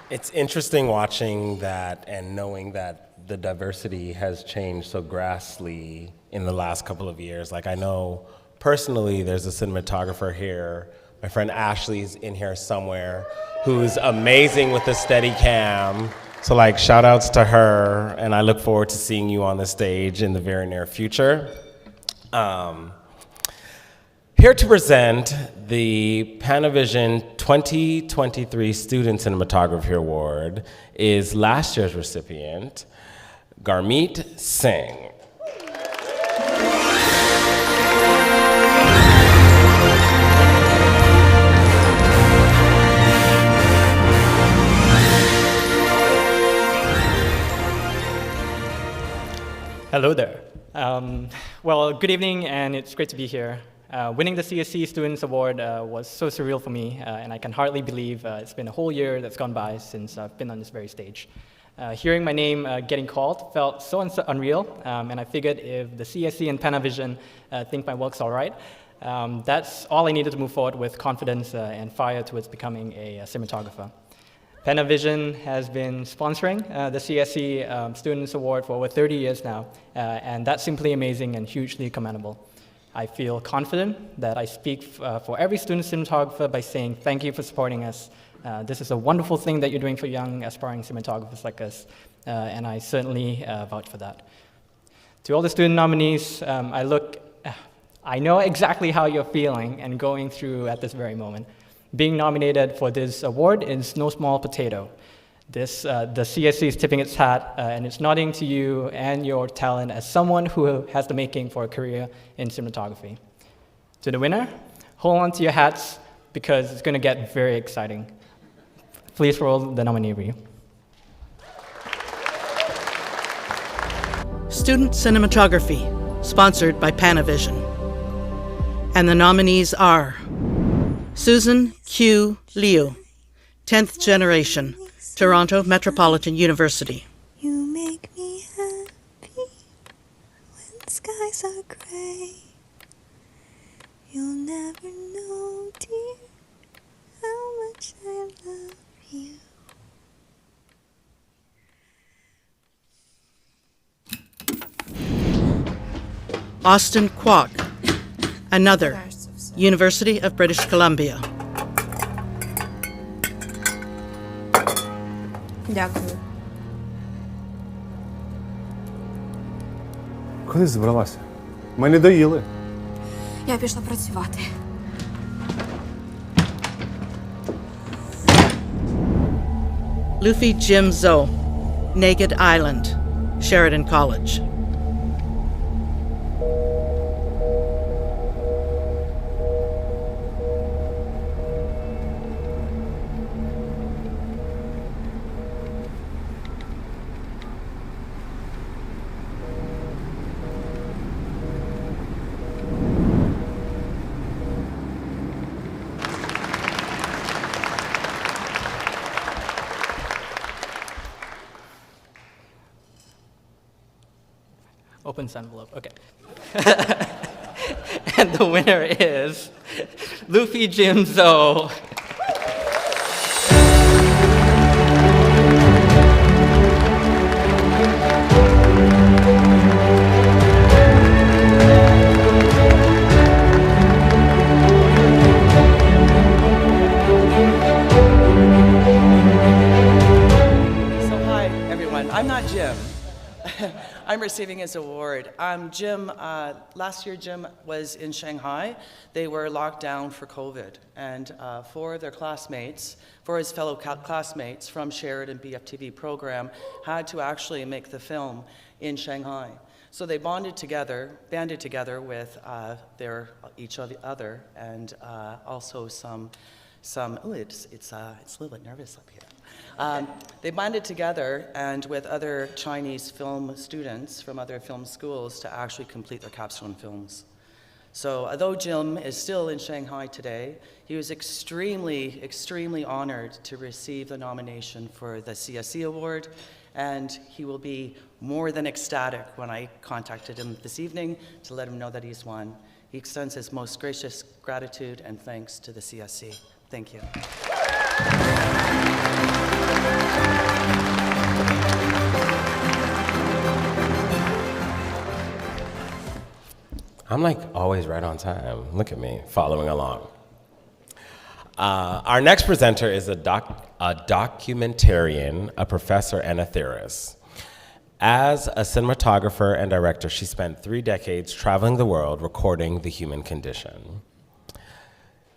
It's interesting watching that and knowing that the diversity has changed so drastically in the last couple of years. Like, I know personally there's a cinematographer here, my friend Ashley's in here somewhere, who's amazing with the Steadicam. So like, shout outs to her, and I look forward to seeing you on the stage in the very near future. Here to present the Panavision 2023 Student Cinematography Award is last year's recipient, Gurmeet Singh. Hello there. Well, good evening, and it's great to be here. Winning the CSC Students Award was so surreal for me, and I can hardly believe it's been a whole year that's gone by since I've been on this very stage. Hearing my name getting called felt so unreal, and I figured if the CSC and Panavision think my work's all right, that's all I needed to move forward with confidence and fire towards becoming a cinematographer. Panavision has been sponsoring the CSC Students Award for over 30 years now, and that's simply amazing and hugely commendable. I feel confident that I speak for every student cinematographer by saying thank you for supporting us. This is a wonderful thing that you're doing for young aspiring cinematographers like us, and I certainly vouch for that. To all the student nominees, I know exactly how you're feeling and going through at this very moment. Being nominated for this award is no small potato. The CSC is tipping its hat, and it's nodding to you and your talent as someone who has the making for a career in cinematography. To the winner, hold on to your hats because it's going to get very exciting. Please roll the nominee reel. Student Cinematography, sponsored by Panavision. And the nominees are Susan Q. Liu, 10th generation, Toronto Metropolitan University. You make me happy when skies are gray. You'll never know, dear, how much I love you. Austin Kwok, another, University of British Columbia. Дякую. Куди збралася? Ми не доїли. Я пішла працювати. Luffy Jim Zo, Naked Island, Sheridan College. Open this envelope, okay. And the winner is Luffy Jim Zo. So hi, everyone. I'm not Jim. I'm receiving his award. Jim, last year Jim was in Shanghai. They were locked down for COVID, and four of their classmates, four of his fellow classmates from Sheridan BFTV program had to actually make the film in Shanghai. So they banded together with each other, and also some. Oh, it's a little bit nervous up here. They banded together and with other Chinese film students from other film schools to actually complete their capstone films. So although Jim is still in Shanghai today, he was extremely, extremely honored to receive the nomination for the CSC Award, and he will be more than ecstatic when I contacted him this evening to let him know that he's won. He extends his most gracious gratitude and thanks to the CSC. Thank you. I'm like always right on time. Look at me, following along. Our next presenter is a documentarian, a professor, and a theorist. As a cinematographer and director, she spent 3 decades traveling the world recording the human condition.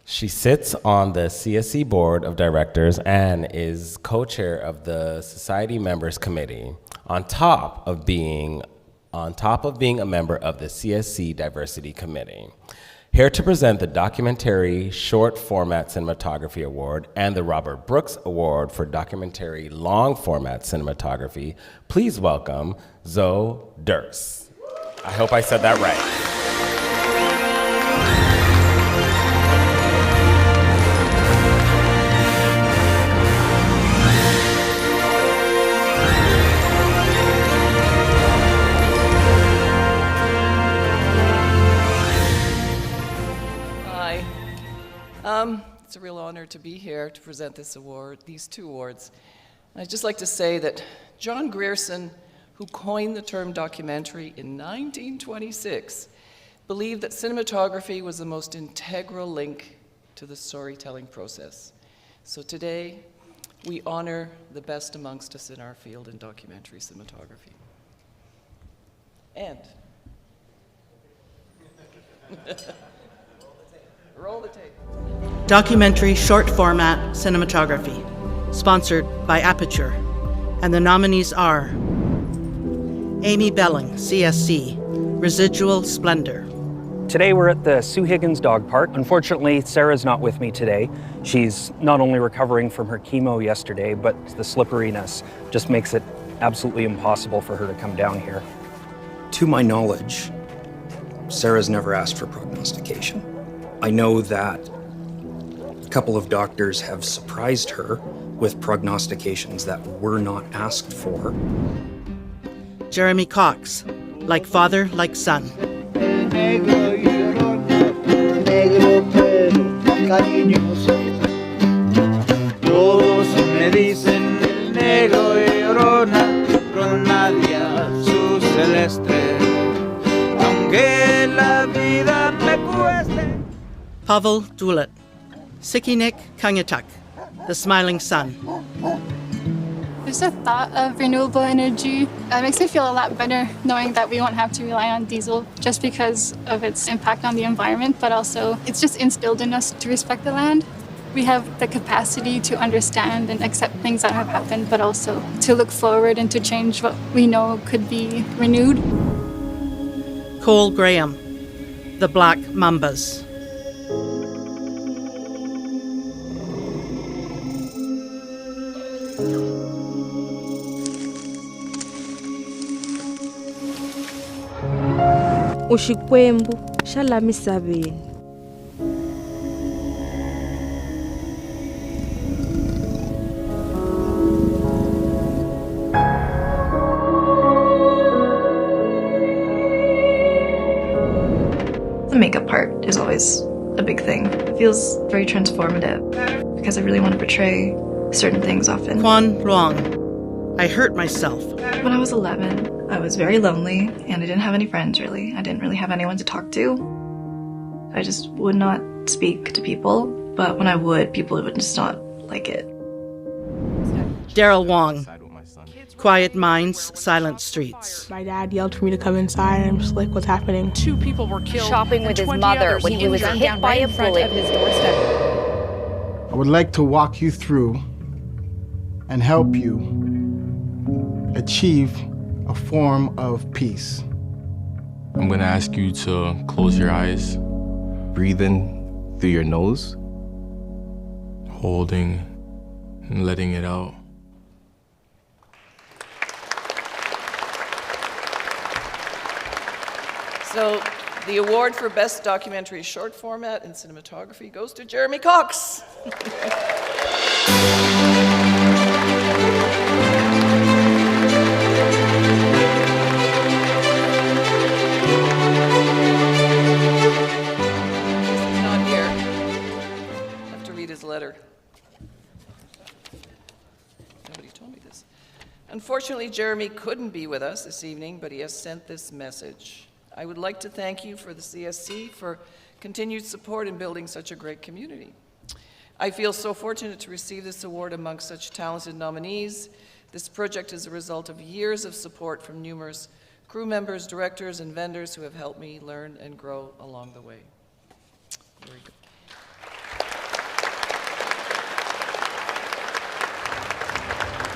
She sits on the CSC Board of Directors and is co-chair of the Society Members Committee, on top of being a member of the CSC Diversity Committee. Here to present the Documentary Short Format Cinematography Award and the Robert Brooks Award for Documentary Long Format Cinematography, please welcome Zoe DIRSE. I hope I said that right. It's a real honor to be here to present this award, these 2 awards. I'd just like to say that John Grierson, who coined the term documentary in 1926, believed that cinematography was the most integral link to the storytelling process. So today, we honor the best amongst us in our field in documentary cinematography. And roll the tape. Documentary Short Format Cinematography, sponsored by Aperture. And the nominees are Amy Belling, CSC, Residual Splendor. Today we're at the Sue Higgins Dog Park. Unfortunately, Sarah's not with me today. She's not only recovering from her chemo yesterday, but the slipperiness just makes it absolutely impossible for her to come down here. To my knowledge, Sarah's never asked for prognostication. I know that a couple of doctors have surprised her with prognostications that were not asked for. Jeremy Cox, Like Father, Like Son. Todos me dicen el negro y llorona, con nadie azul celeste, aunque la vida me cueste. Pavel Dulet, Sikinik Kanyatak, The Smiling Sun. Just the thought of renewable energy makes me feel a lot better knowing that we won't have to rely on diesel just because of its impact on the environment, but also it's just instilled in us to respect the land. We have the capacity to understand and accept things that have happened, but also to look forward and to change what we know could be renewed. Cole Graham, The Black Mambas. U Xikwembu xa la misaveni. The makeup part is always a big thing. It feels very transformative because I really want to portray certain things often. Quan Luong, I Hurt Myself. When I was 11, I was very lonely and I didn't have any friends really. I didn't really have anyone to talk to. I just would not speak to people, but when I would, people would just not like it. Daryl Wong, Quiet minds, silent streets. My dad yelled for me to come inside, and I'm just like, what's happening? 2 people were killed. Shopping with his mother when he was hit by a bullet. I would like to walk you through and help you achieve a form of peace. I'm gonna ask you to close your eyes. Breathe in through your nose. Holding and letting it out. So the award for Best Documentary Short Format in Cinematography goes to Jeremy Cox. Not here. I have to read his letter. Nobody told me this. Unfortunately, Jeremy couldn't be with us this evening, but he has sent this message. I would like to thank you for the CSC for continued support in building such a great community. I feel so fortunate to receive this award amongst such talented nominees. This project is a result of years of support from numerous crew members, directors, and vendors who have helped me learn and grow along the way. Very good.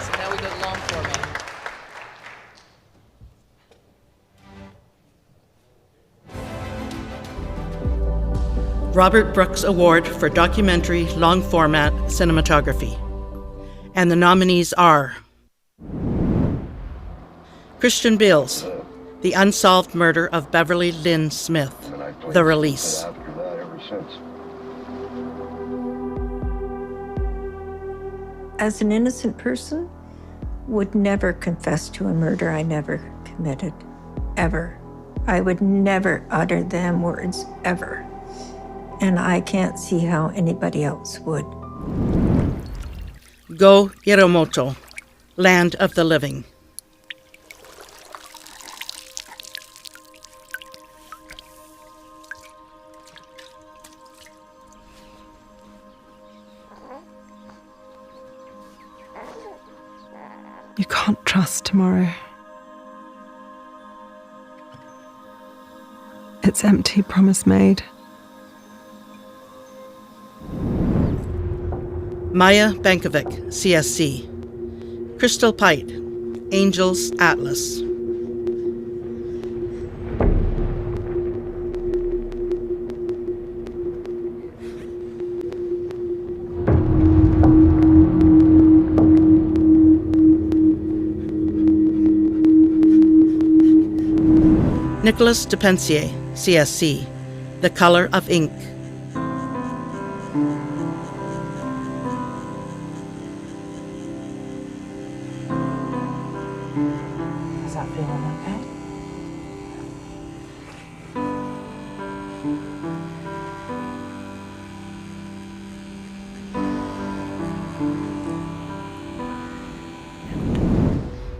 So now we go to long format. Robert Brooks Award for Documentary Long Format Cinematography. And the nominees are Christian Bale's The Unsolved Murder of Beverly Lynn Smith, The Release. As an innocent person, would never confess to a murder I never committed, ever. I would never utter them words, ever. And I can't see how anybody else would. Go Hiromoto, Land of the Living. You can't trust tomorrow. It's empty, promise made. Maya Bankovic, CSC. Crystal Pite, Angels Atlas. Nicholas Depensier, CSC. The Color of Ink.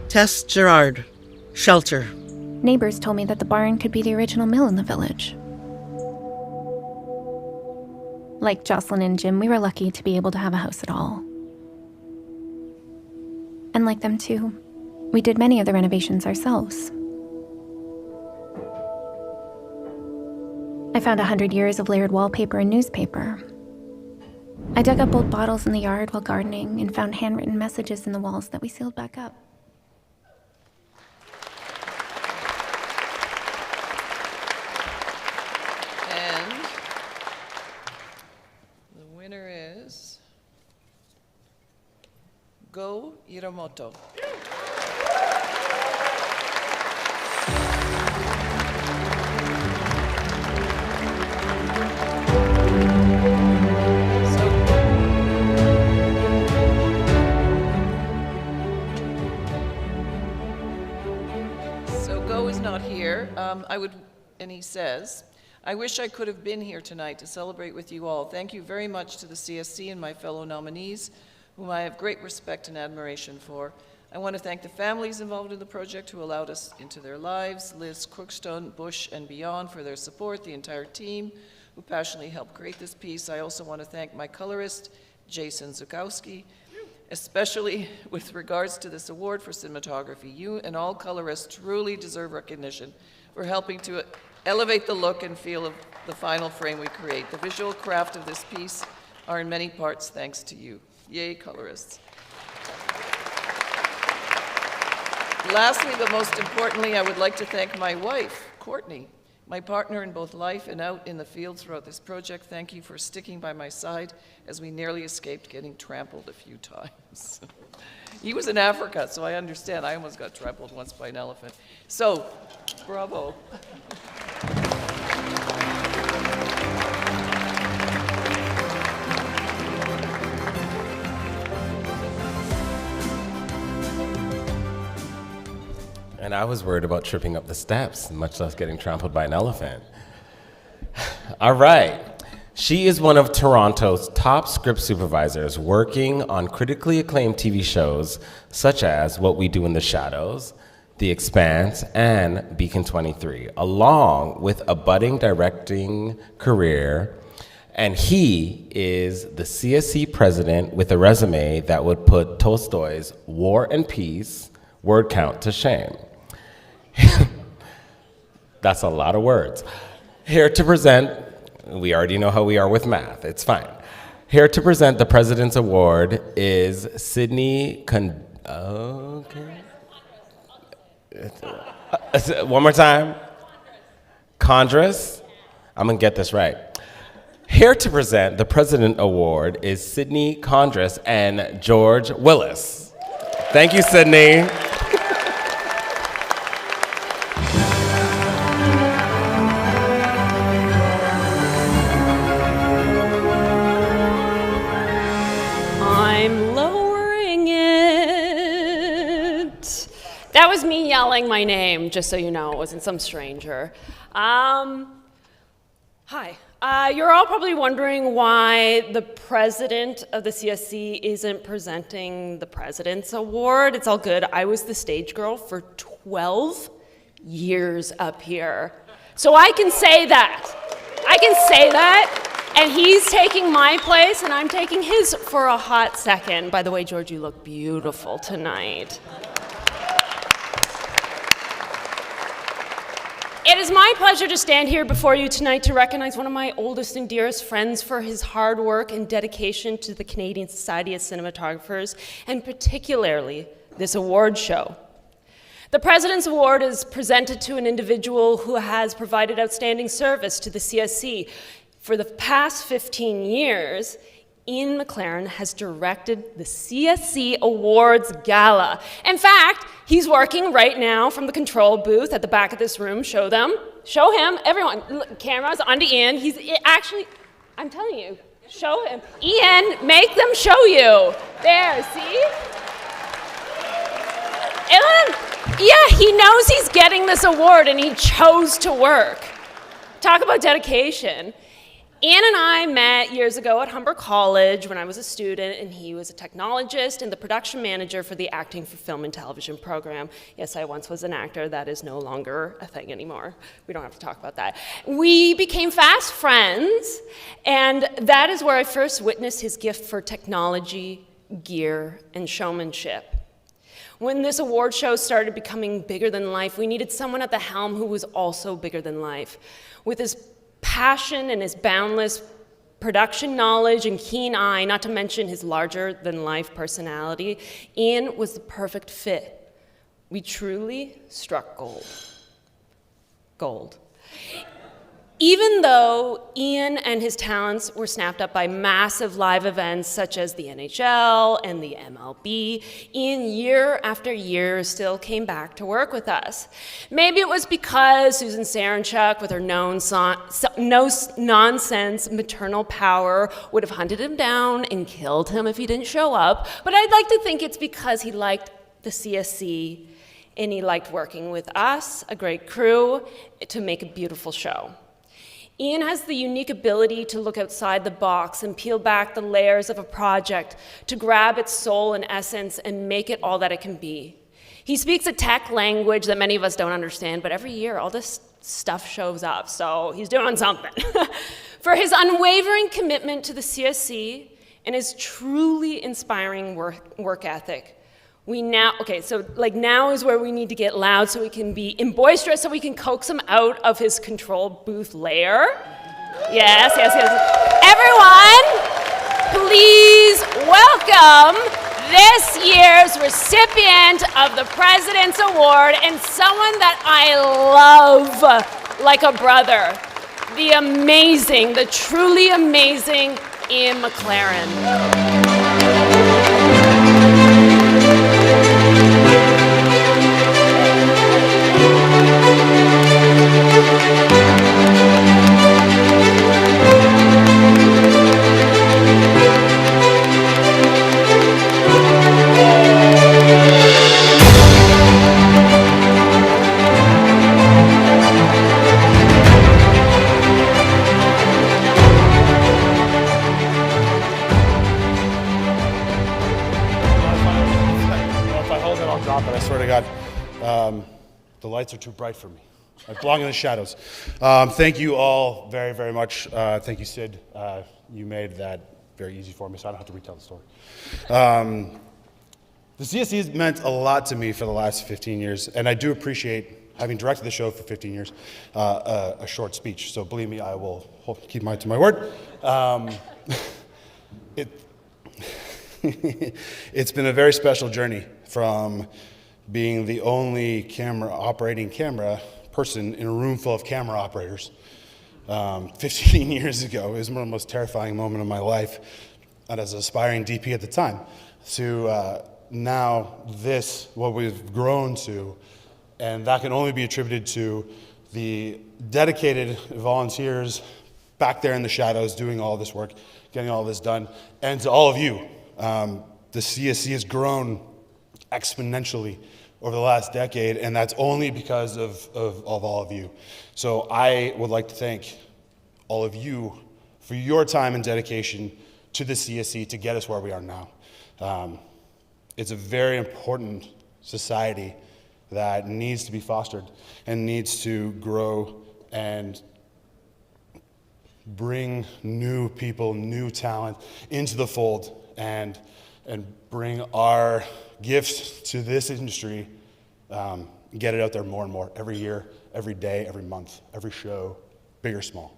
Tess Gerard, Shelter. Neighbors told me that the barn could be the original mill in the village. Like Jocelyn and Jim, we were lucky to be able to have a house at all. And like them too, we did many of the renovations ourselves. I found 100 years of layered wallpaper and newspaper. I dug up old bottles in the yard while gardening and found handwritten messages in the walls that we sealed back up. Go Hiromoto. So Go is not here. And he says, I wish I could have been here tonight to celebrate with you all. Thank you very much to the CSC and my fellow nominees, whom I have great respect and admiration for. I want to thank the families involved in the project who allowed us into their lives, Liz, Crookstone, Bush, and beyond for their support, the entire team who passionately helped create this piece. I also want to thank my colorist, Jason Zukowski, especially with regards to this award for cinematography. You and all colorists truly deserve recognition for helping to elevate the look and feel of the final frame we create. The visual craft of this piece are in many parts thanks to you. Yay, colorists. Lastly, but most importantly, I would like to thank my wife, Courtney, my partner in both life and out in the field throughout this project. Thank you for sticking by my side as we nearly escaped getting trampled a few times. He was in Africa, so I understand. I almost got trampled once by an elephant. So, bravo. And I was worried about tripping up the steps, much less getting trampled by an elephant. All right. She is one of Toronto's top script supervisors working on critically acclaimed TV shows such as What We Do in the Shadows, The Expanse, and Beacon 23, along with a budding directing career. And he is the CSC president with a resume that would put Tolstoy's War and Peace word count to shame. That's a lot of words. Here to present, we already know how we are with math, it's fine. Here to present the President's Award is Sydney okay. One more time. KONDRUSS. I'm gonna get this right. Here to present the President Award is Sydney KONDRUSS and George Willis. Thank you, Sydney. That was me yelling my name, just so you know. It wasn't some stranger. Hi. You're all probably wondering why the president of the CSC isn't presenting the President's Award. It's all good. I was the stage girl for 12 years up here. So I can say that. I can say that. And he's taking my place, and I'm taking his for a hot second. By the way, George, you look beautiful tonight. It is my pleasure to stand here before you tonight to recognize one of my oldest and dearest friends for his hard work and dedication to the Canadian Society of Cinematographers, and particularly this award show. The President's Award is presented to an individual who has provided outstanding service to the CSC. For the past 15 years, Ian McLaren has directed the CSC Awards Gala. In fact, he's working right now from the control booth at the back of this room. Show them. Show him. Everyone. Look, cameras onto Ian. He's actually, I'm telling you, show him. Ian, make them show you. There, see? Yeah, he knows he's getting this award and he chose to work. Talk about dedication. Ian and I met years ago at Humber College when I was a student, and he was a technologist and the production manager for the Acting for Film and Television program. Yes, I once was an actor. That is no longer a thing anymore. We don't have to talk about that. We became fast friends, and that is where I first witnessed his gift for technology, gear, and showmanship. When this award show started becoming bigger than life, we needed someone at the helm who was also bigger than life. With his passion and his boundless production knowledge and keen eye, not to mention his larger-than-life personality, Ian was the perfect fit. We truly struck gold. Gold. Even though Ian and his talents were snapped up by massive live events such as the NHL and the MLB, Ian year after year still came back to work with us. Maybe it was because Susan Saranchuk, with her no-nonsense maternal power, would have hunted him down and killed him if he didn't show up, but I'd like to think it's because he liked the CSC and he liked working with us, a great crew, to make a beautiful show. Ian has the unique ability to look outside the box and peel back the layers of a project to grab its soul and essence and make it all that it can be. He speaks a tech language that many of us don't understand, but every year all this stuff shows up, so he's doing something. For his unwavering commitment to the CSC and his truly inspiring work ethic. Now is where we need to get loud so we can be boisterous, so we can coax him out of his control booth lair. Yes. Everyone, please welcome this year's recipient of the President's Award, and someone that I love like a brother, the truly amazing Ian McLaren. The lights are too bright for me. I belong in the shadows. Thank you all very, very much. Thank you, Sid. You made that very easy for me, so I don't have to retell the story. The CSC has meant a lot to me for the last 15 years, and I do appreciate, having directed the show for 15 years, a short speech. So believe me, I will keep to my word. It's been a very special journey from being the only operating camera person in a room full of camera operators 15 years ago. It was one of the most terrifying moments of my life, and as an aspiring DP at the time, to now what we've grown to, and that can only be attributed to the dedicated volunteers back there in the shadows doing all this work, getting all this done, and to all of you. The CSC has grown exponentially over the last decade, and that's only because of all of you. So I would like to thank all of you for your time and dedication to the CSC to get us where we are now. It's a very important society that needs to be fostered and needs to grow and bring new people, new talent into the fold, and bring our gifts to this industry, get it out there more and more, every year, every day, every month, every show, big or small.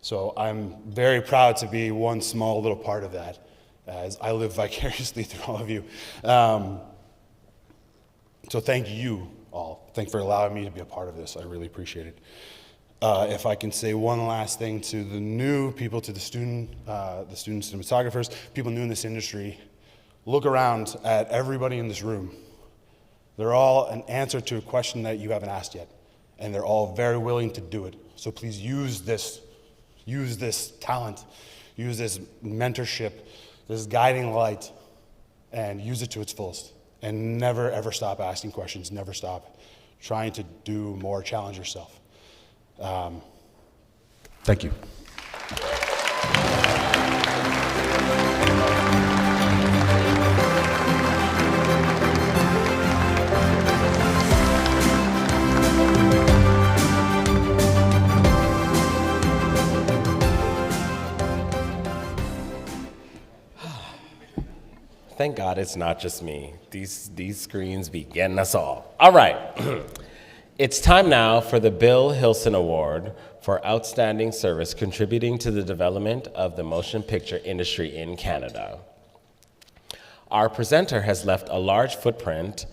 So I'm very proud to be one small little part of that, as I live vicariously through all of you. So thank you all. Thank you for allowing me to be a part of this. I really appreciate it. If I can say one last thing to the new people, to the student cinematographers, people new in this industry, look around at everybody in this room. They're all an answer to a question that you haven't asked yet, and they're all very willing to do it. So please use this talent, use this mentorship, this guiding light, and use it to its fullest. And never, ever stop asking questions, never stop trying to do more, challenge yourself. Thank you. Thank God it's not just me. These screens be getting us all. All right. It's time now for the Bill Hilson Award for Outstanding Service Contributing to the Development of the Motion Picture Industry in Canada. Our presenter has left a large footprint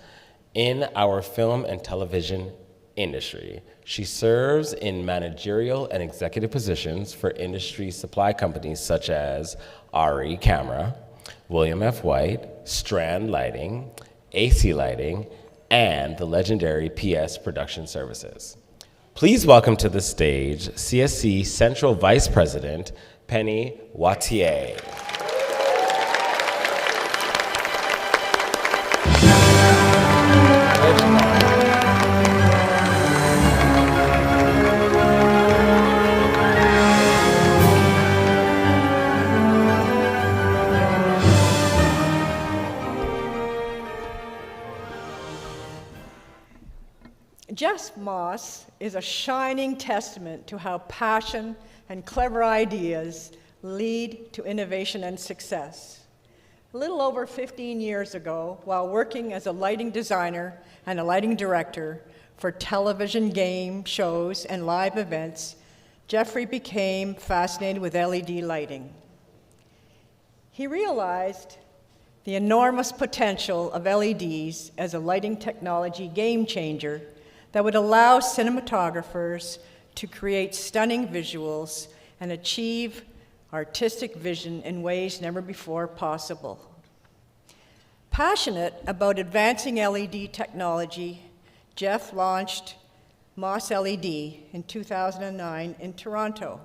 in our film and television industry. She serves in managerial and executive positions for industry supply companies such as RE Camera, William F. White, Strand Lighting, AC Lighting, and the legendary PS Production Services. Please welcome to the stage CSC Central Vice President, Penny Wattier. Jess Moss is a shining testament to how passion and clever ideas lead to innovation and success. A little over 15 years ago, while working as a lighting designer and a lighting director for television game shows and live events, Jeffrey became fascinated with LED lighting. He realized the enormous potential of LEDs as a lighting technology game changer that would allow cinematographers to create stunning visuals and achieve artistic vision in ways never before possible. Passionate about advancing LED technology, Jeff launched Moss LED in 2009 in Toronto.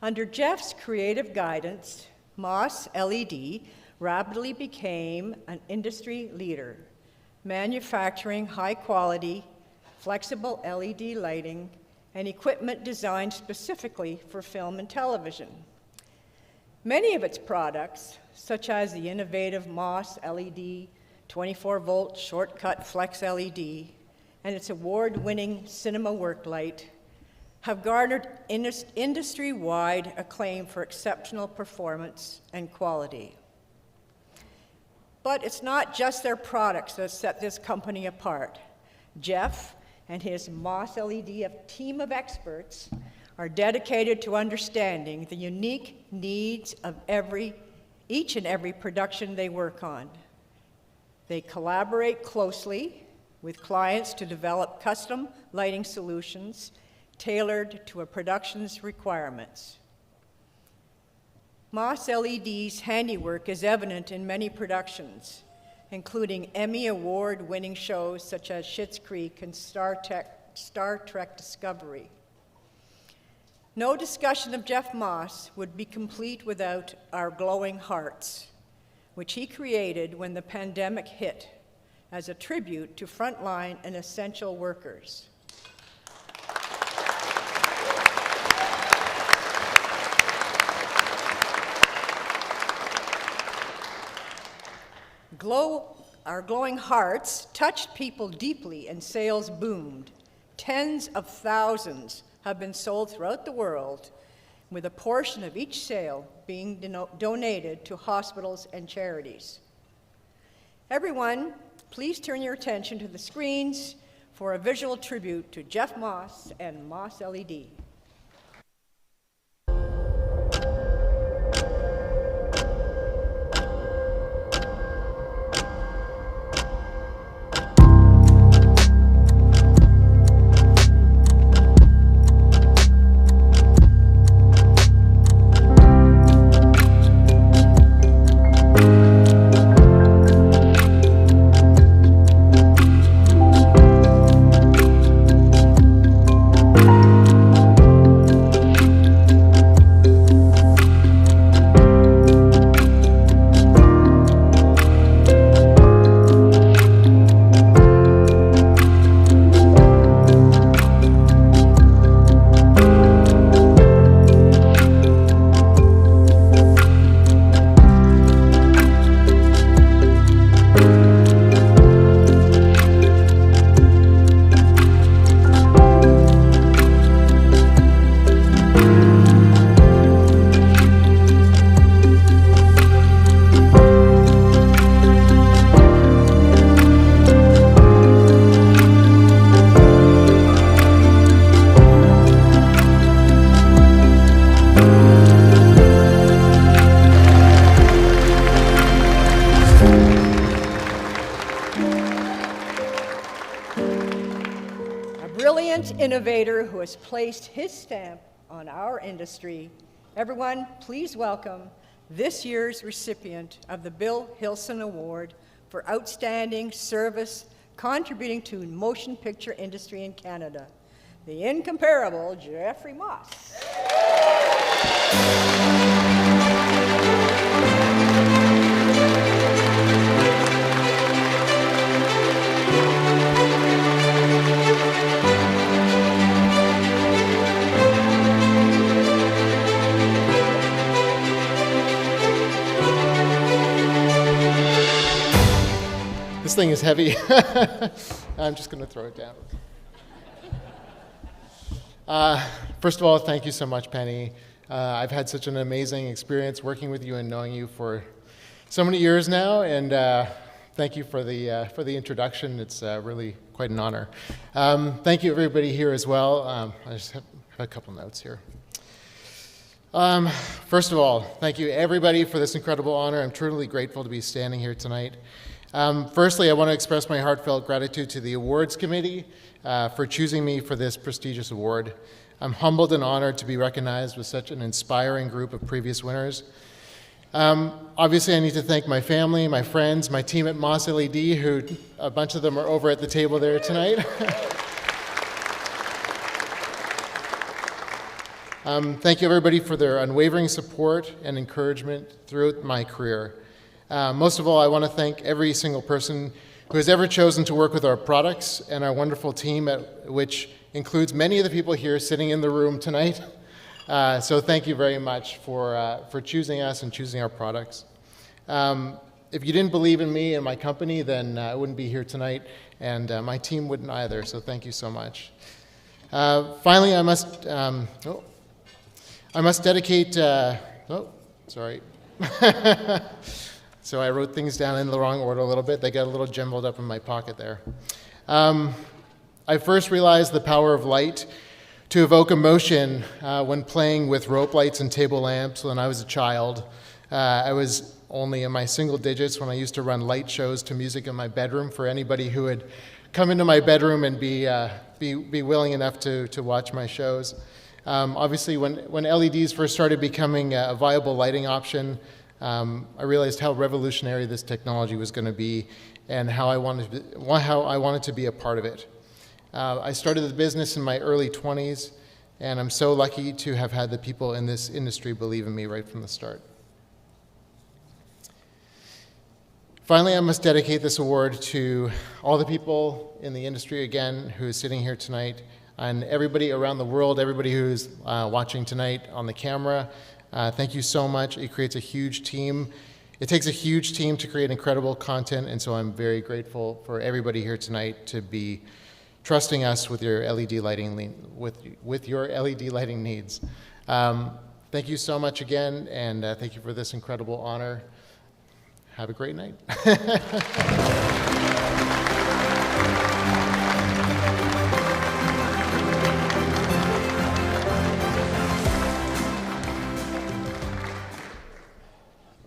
Under Jeff's creative guidance, Moss LED rapidly became an industry leader, manufacturing high-quality, flexible LED lighting and equipment designed specifically for film and television. Many of its products, such as the innovative Moss LED 24-volt shortcut flex LED and its award-winning cinema work light, have garnered industry-wide acclaim for exceptional performance and quality. But it's not just their products that set this company apart. Jeff and his Moss LED team of experts are dedicated to understanding the unique needs of each and every production they work on. They collaborate closely with clients to develop custom lighting solutions tailored to a production's requirements. Moss LED's handiwork is evident in many productions, including Emmy Award-winning shows such as Schitt's Creek and Star Trek Discovery. No discussion of Jeff Moss would be complete without Our Glowing Hearts, which he created when the pandemic hit as a tribute to frontline and essential workers. Our Glowing Hearts touched people deeply and sales boomed. Tens of thousands have been sold throughout the world, with a portion of each sale being donated to hospitals and charities. Everyone, please turn your attention to the screens for a visual tribute to Jeff Moss and Moss LED. Innovator who has placed his stamp on our industry. Everyone, please welcome this year's recipient of the Bill Hilson Award for Outstanding Service Contributing to the Motion Picture Industry in Canada, the incomparable Jeffrey Moss. This thing is heavy. I'm just going to throw it down. First of all, thank you so much, Penny. I've had such an amazing experience working with you and knowing you for so many years now, and thank you for the introduction. It's really quite an honor. Thank you everybody here as well. I just have a couple notes here. First of all, thank you everybody for this incredible honor. I'm truly grateful to be standing here tonight. Firstly, I want to express my heartfelt gratitude to the awards committee for choosing me for this prestigious award. I'm humbled and honored to be recognized with such an inspiring group of previous winners. Obviously, I need to thank my family, my friends, my team at Moss LED, who a bunch of them are over at the table there tonight. Thank you everybody for their unwavering support and encouragement throughout my career. Most of all, I want to thank every single person who has ever chosen to work with our products and our wonderful team, which includes many of the people here sitting in the room tonight. So thank you very much for choosing us and choosing our products. If you didn't believe in me and my company, then I wouldn't be here tonight, and my team wouldn't either, so thank you so much. Finally, I must dedicate, sorry. So I wrote things down in the wrong order a little bit. They got a little jumbled up in my pocket there. I first realized the power of light to evoke emotion when playing with rope lights and table lamps when I was a child. I was only in my single digits when I used to run light shows to music in my bedroom for anybody who would come into my bedroom and be willing enough to watch my shows. Obviously, when LEDs first started becoming a viable lighting option, I realized how revolutionary this technology was going to be and how I wanted to be a part of it. I started the business in my early 20s, and I'm so lucky to have had the people in this industry believe in me right from the start. Finally, I must dedicate this award to all the people in the industry again who is sitting here tonight, and everybody around the world, everybody who's watching tonight on the camera. Thank you so much. It creates a huge team. It takes a huge team to create incredible content, and so I'm very grateful for everybody here tonight to be trusting us with your LED lighting with your LED lighting needs. Thank you so much again, and thank you for this incredible honor. Have a great night.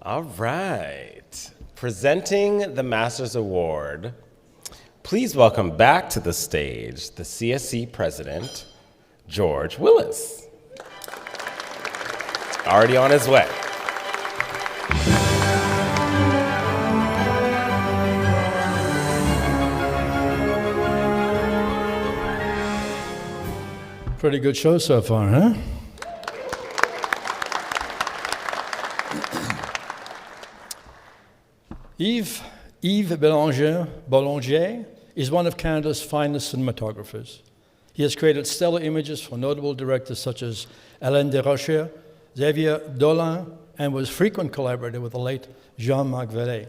All right. Presenting the Masters Award, please welcome back to the stage the CSC President, George Willis. Already on his way. Pretty good show so far, huh? Yves Boulanger is one of Canada's finest cinematographers. He has created stellar images for notable directors such as Alain Desrochers, Xavier Dolan, and was frequent collaborator with the late Jean-Marc Vallée.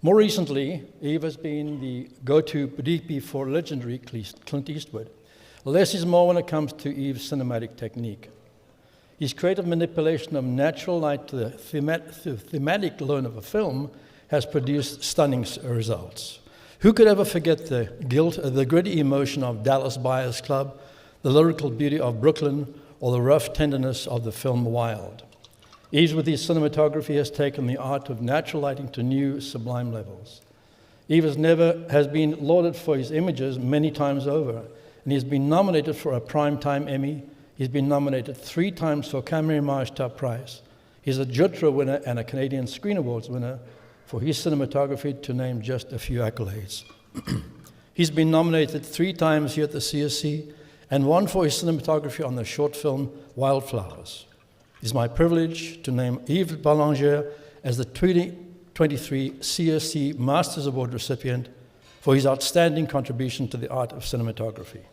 More recently, Yves has been the go-to DP for legendary Clint Eastwood. Less is more when it comes to Yves' cinematic technique. His creative manipulation of natural light to the thematic tone of a film has produced stunning results. Who could ever forget the gritty emotion of Dallas Buyers Club, the lyrical beauty of Brooklyn, or the rough tenderness of the film Wild? Yves, with his cinematography, has taken the art of natural lighting to new sublime levels. Yves has been lauded for his images many times over, and he's been nominated for a Primetime Emmy. He's been nominated 3 times for Camera Image Top Prize. He's a Jutra winner and a Canadian Screen Awards winner for his cinematography, to name just a few accolades. He's been nominated 3 times here at the CSC and won for his cinematography on the short film Wildflowers. It's my privilege to name Yves Boulanger as the 2023 CSC Masters Award recipient for his outstanding contribution to the art of cinematography.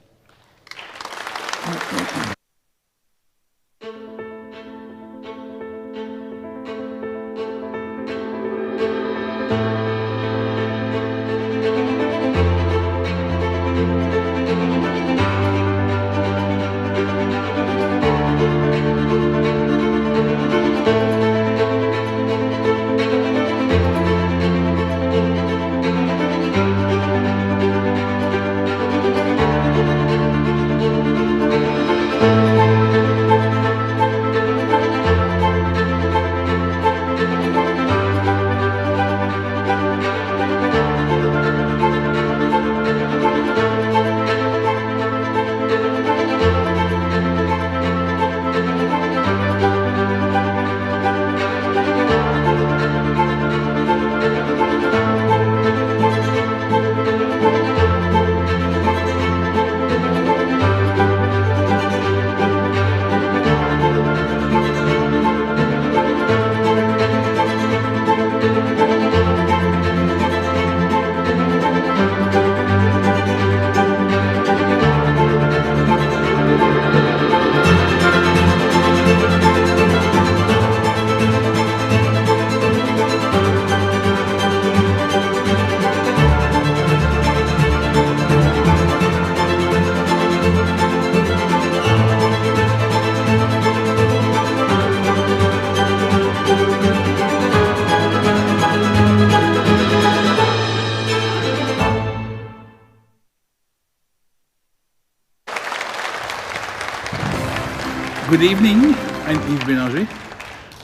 Good evening, I'm Yves Bélanger.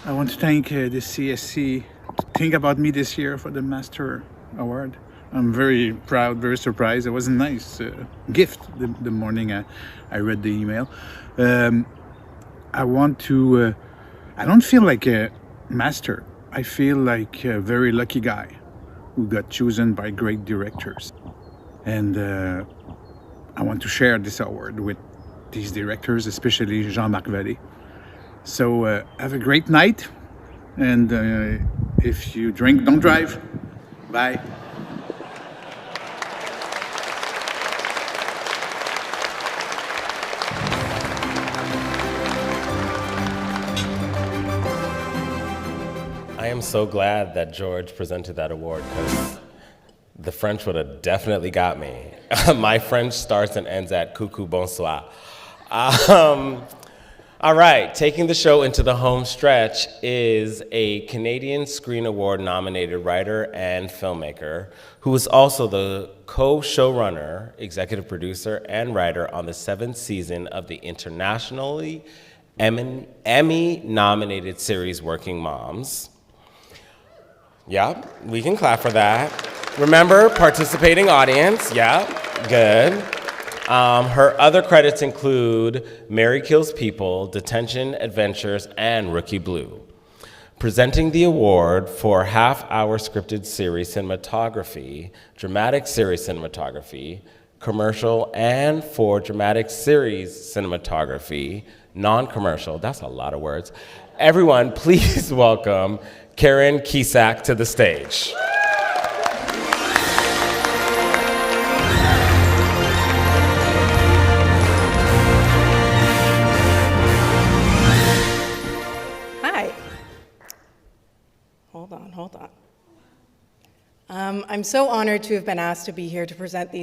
I want to thank the CSC to think about me this year for the Master Award. I'm very proud, very surprised. It was a nice gift the morning I read the email. I want to, I don't feel like a master. I feel like a very lucky guy who got chosen by great directors. And I want to share this award with these directors, especially Jean-Marc Vallée. So have a great night. And if you drink, don't drive. Bye. I am so glad that George presented that award because the French would have definitely got me. My French starts and ends at coucou, bonsoir. All right, taking the show into the home stretch is a Canadian Screen Award nominated writer and filmmaker who is also the co-showrunner, executive producer, and writer on the 7th season of the internationally Emmy-nominated series Working Moms. Yeah, we can clap for that. Remember, participating audience, yeah, good. Her other credits include Mary Kills People, Detention Adventures, and Rookie Blue. Presenting the award for half-hour scripted series cinematography, dramatic series cinematography, commercial, and for dramatic series cinematography, non-commercial, that's a lot of words. Everyone, please welcome Karen KICAK to the stage. Hi. Hold on. I'm so honored to have been asked to be here to present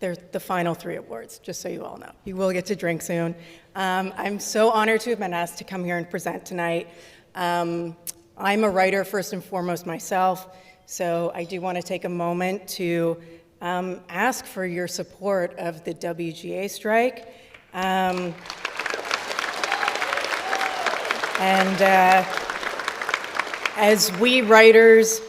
they're the final 3 awards, just so you all know. You will get to drink soon. I'm so honored to have been asked to come here and present tonight. I'm a writer first and foremost myself, so I do want to take a moment to ask for your support of the WGA strike. And as we writers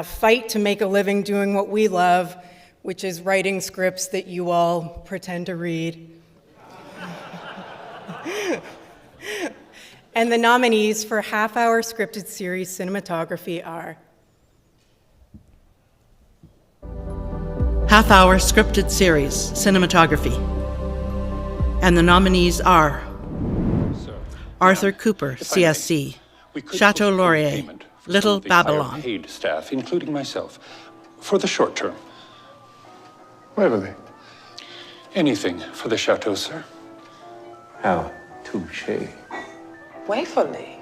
fight to make a living doing what we love, which is writing scripts that you all pretend to read. And the nominees for half-hour scripted series cinematography are Half-hour scripted series cinematography. And the nominees are Arthur Cooper, CSC, Chateau Laurier, Little Babylon. Paid staff, including myself, for the short term. Waverly. Anything for the chateau, sir. How touche. Waverly.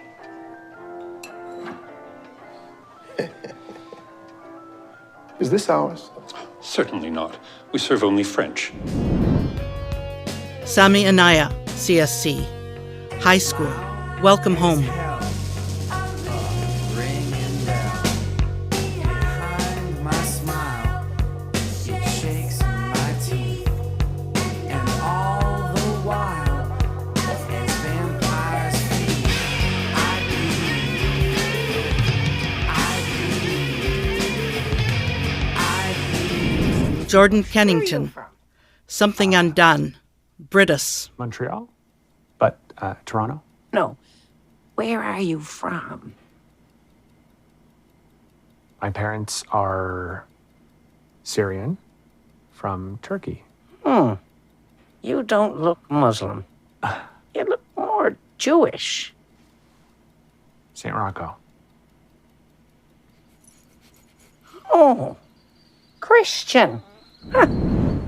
Is this ours? Certainly not. We serve only French. Sami Anaya, CSC, High School, Welcome Home. Jordan Kennington, Something Undone, Britus. Montreal, but Toronto. No. Where are you from? My parents are Syrian from Turkey. You don't look Muslim. You look more Jewish. St. Rocco. Oh, Christian.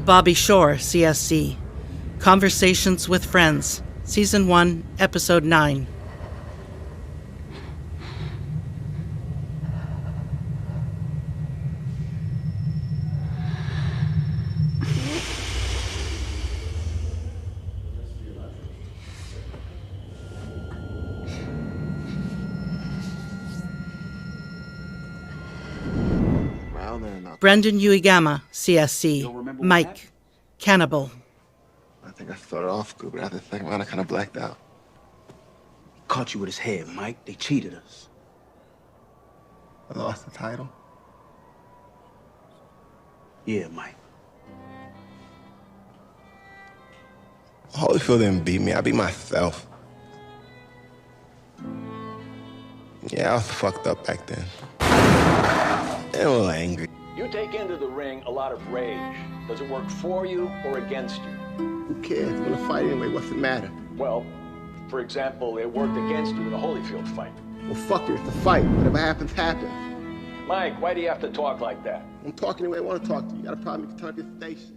Bobby Shore, CSC, Conversations with Friends, Season 1, Episode 9. Brendan Uigama, CSC, Mike, Cannibal. I think I started off good, but after the second round, I kind of blacked out. caught you with his head, Mike. They cheated us. I lost the title. Yeah, Mike. Holyfield didn't beat me. I beat myself. Yeah, I was fucked up back then. And a little angry. You take into the ring a lot of rage. Does it work for you or against you? Who cares? We're gonna fight anyway. What's the matter? Well, for example, it worked against you in the Holyfield fight. Well, fuck it. It's a fight. Whatever happens, happens. Mike, why do you have to talk like that? I'm talking the way I want to talk to you. You got a problem, you can turn up your station.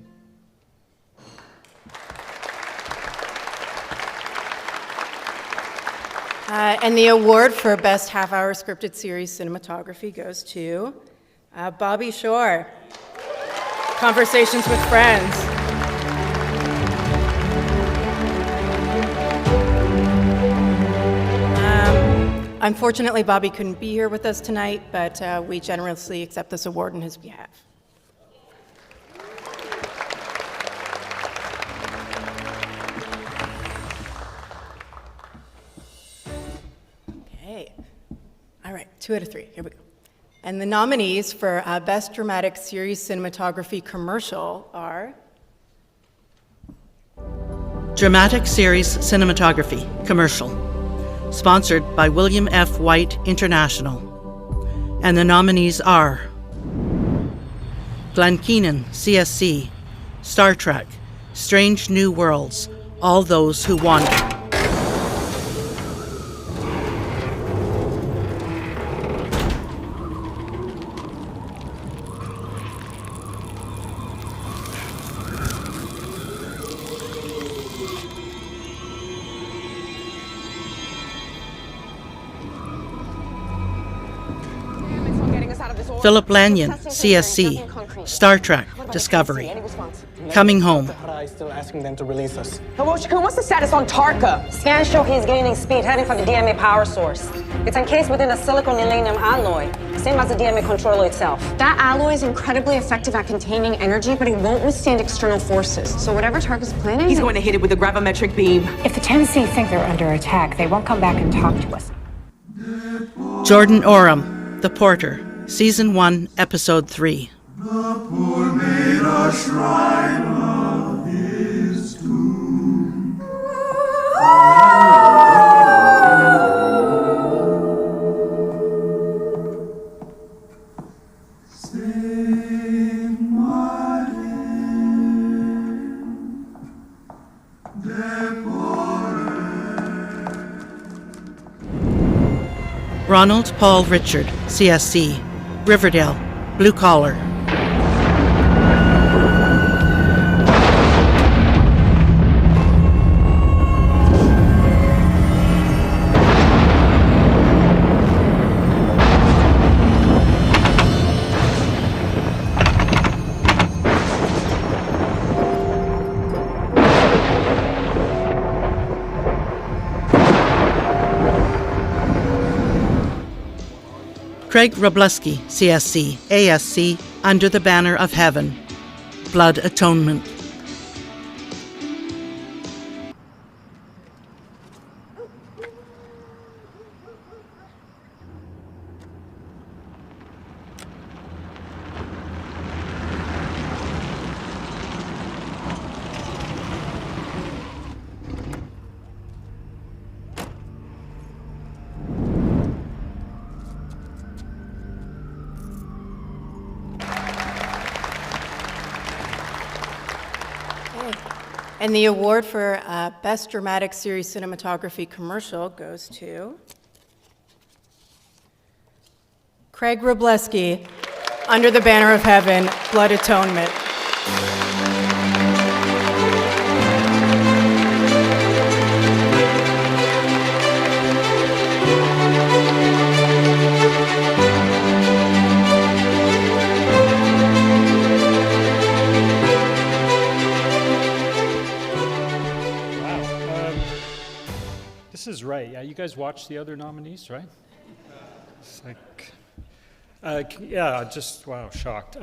And the award for Best Half-Hour Scripted Series Cinematography goes to Bobby Shore, Conversations with Friends. Unfortunately, Bobby couldn't be here with us tonight, but we generously accept this award on his behalf. Okay. All right, 2 out of 3. Here we go. And the nominees for Best Dramatic Series Cinematography Commercial are Dramatic Series Cinematography Commercial, sponsored by William F. White International. And the nominees are Glenn Keenan, CSC, Star Trek, Strange New Worlds, All Those Who Wander. Philip Lanyon, CSC, Star Trek, Discovery. Coming Home. Still asking them to release us. What's the status on Tarka? Scans show he's gaining speed, heading for the DMA power source. It's encased within a silicon-uranium alloy, same as the DMA controller itself. That alloy is incredibly effective at containing energy, but it won't withstand external forces. So whatever Tarka's planning... He's going to hit it with a gravimetric beam. If the Tennessee think they're under attack, they won't come back and talk to us. Jordan Oram, The Porter, Season 1, Episode 3. The poor made a shrine of his tomb. Saint Martin, Ronald Paul Richard, CSC, Riverdale, Blue Collar. Craig Robleski, CSC, ASC, Under the Banner of Heaven, Blood Atonement. And the award for Best Dramatic Series Cinematography Commercial goes to Craig Robleski, Under the Banner of Heaven, Blood Atonement. This is right. Yeah, you guys watched the other nominees, right? It's like, yeah, just, wow, shocked.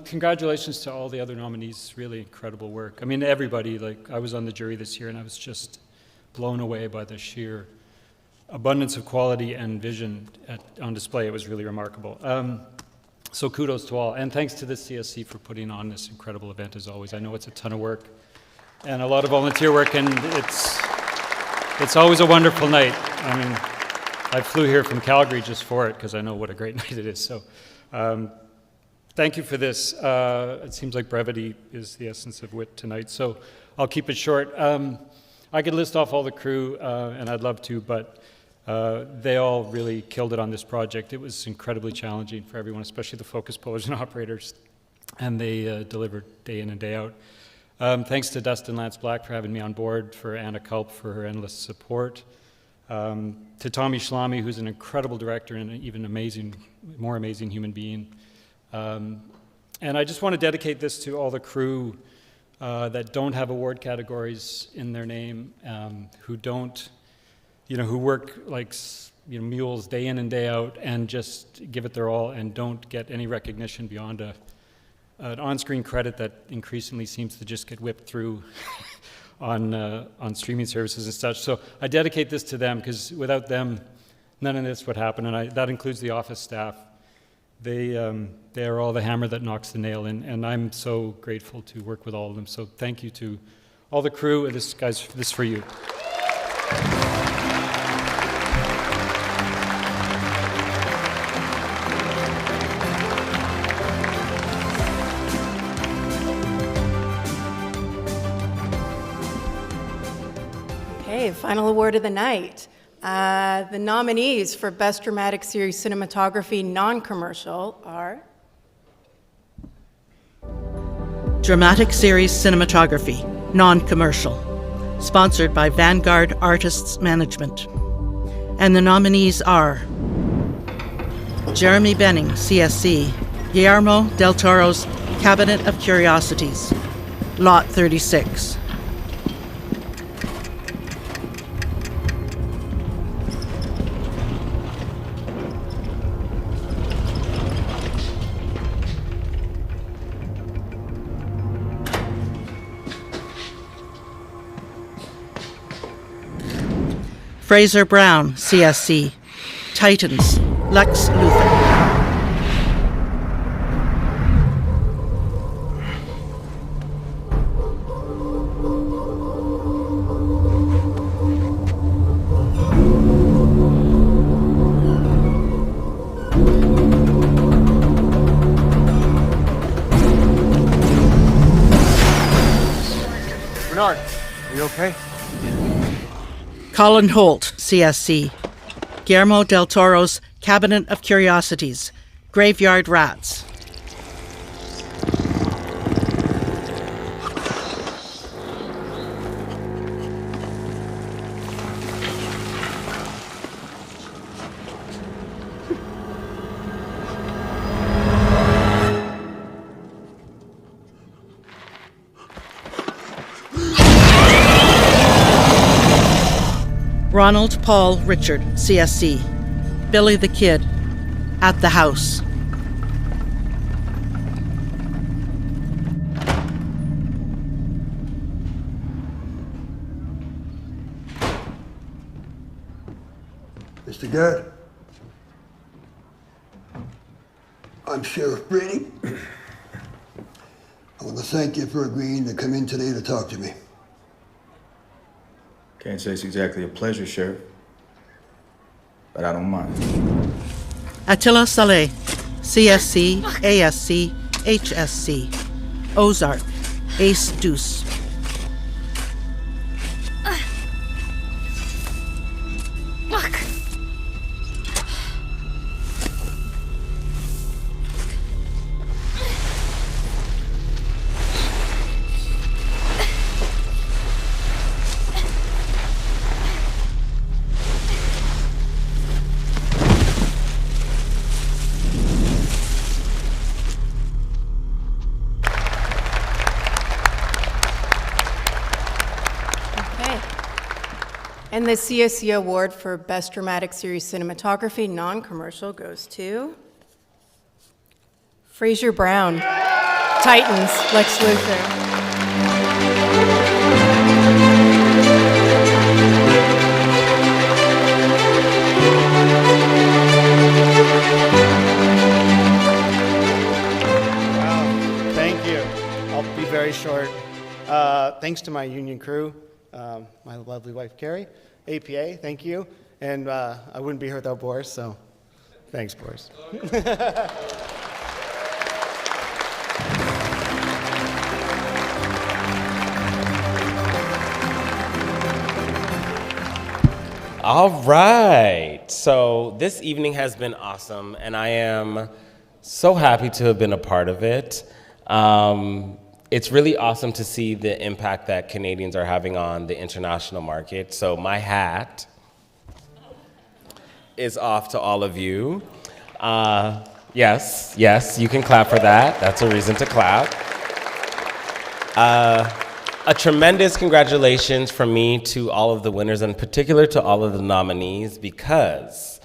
Congratulations to all the other nominees, really incredible work. I mean, everybody, like, I was on the jury this year and I was just blown away by the sheer abundance of quality and vision on display. It was really remarkable. So kudos to all, and thanks to the CSC for putting on this incredible event as always. I know it's a ton of work and a lot of volunteer work, and it's always a wonderful night. I mean, I flew here from Calgary just for it because I know what a great night it is. So thank you for this. It seems like brevity is the essence of wit tonight, so I'll keep it short. I could list off all the crew, and I'd love to, but they all really killed it on this project. It was incredibly challenging for everyone, especially the focus pullers and operators, and they delivered day in and day out. Thanks to Dustin Lance Black for having me on board, for Anna Culp for her endless support, to Tommy Schlamy, who's an incredible director and an even more amazing human being. And I just want to dedicate this to all the crew that don't have award categories in their name, who don't, who work like mules day in and day out and just give it their all and don't get any recognition beyond an on-screen credit that increasingly seems to just get whipped through on streaming services and such. So I dedicate this to them because without them, none of this would happen, and that includes the office staff. They are all the hammer that knocks the nail in, and I'm so grateful to work with all of them. So thank you to all the crew, and this is for you. Okay, final award of the night. The nominees for Best Dramatic Series Cinematography Non-Commercial are... Dramatic Series Cinematography, Non-Commercial, sponsored by Vanguard Artists Management. And the nominees are Jeremy Benning, CSC, Guillermo del Toro's Cabinet of Curiosities, Lot 36. Fraser Brown, CSC, Titans, Lex Luthor. Bernard, are you okay? Colin Holt, CSC, Guillermo del Toro's Cabinet of Curiosities, Graveyard Rats. Ronald Paul Richard, CSC, Billy the Kid, At the House. Mr. Garrett, I'm Sheriff Brady. I want to thank you for agreeing to come in today to talk to me. Can't say it's exactly a pleasure, Sheriff, but I don't mind. Attila Saleh, CSC, ASC, HSC, Ozark, Ace Deuce. Fuck! And the CSC Award for Best Dramatic Series Cinematography Non-Commercial goes to Fraser Brown, Titans, Lex Luthor. very short. Thanks to my union crew, my lovely wife Carrie, APA, thank you. And I wouldn't be here without Boris, so thanks, Boris. All right. So this evening has been awesome, and I am so happy to have been a part of it. It's really awesome to see the impact that Canadians are having on the international market. So my hat is off to all of you. Yes, you can clap for that. That's a reason to clap. A tremendous congratulations from me to all of the winners, and in particular to all of the nominees, because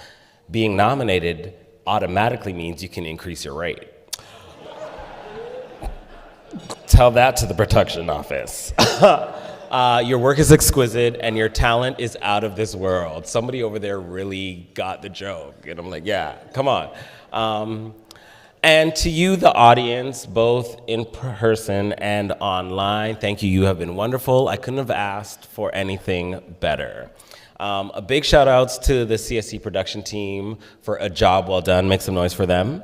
being nominated automatically means you can increase your rate. Tell that to the production office. Your work is exquisite and your talent is out of this world. Somebody over there really got the joke. And I'm like, yeah, come on. And to you, the audience, both in person and online, thank you. You have been wonderful. I couldn't have asked for anything better. A big shout outs to the CSC production team for a job well done. Make some noise for them.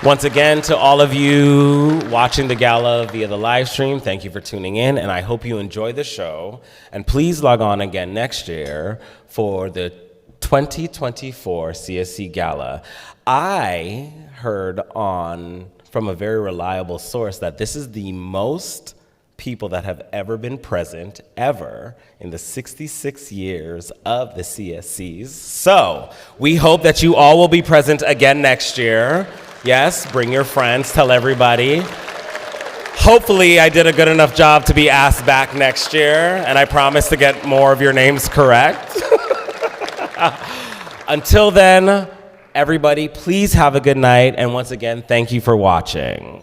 Once again, to all of you watching the gala via the live stream, thank you for tuning in, and I hope you enjoy the show. And please log on again next year for the 2024 CSC Gala. I heard from a very reliable source that this is the most people that have ever been present ever in the 66 years of the CSCs. So we hope that you all will be present again next year. Yes, bring your friends, tell everybody. Hopefully I did a good enough job to be asked back next year, and I promise to get more of your names correct. Until then, everybody, please have a good night, and once again, thank you for watching.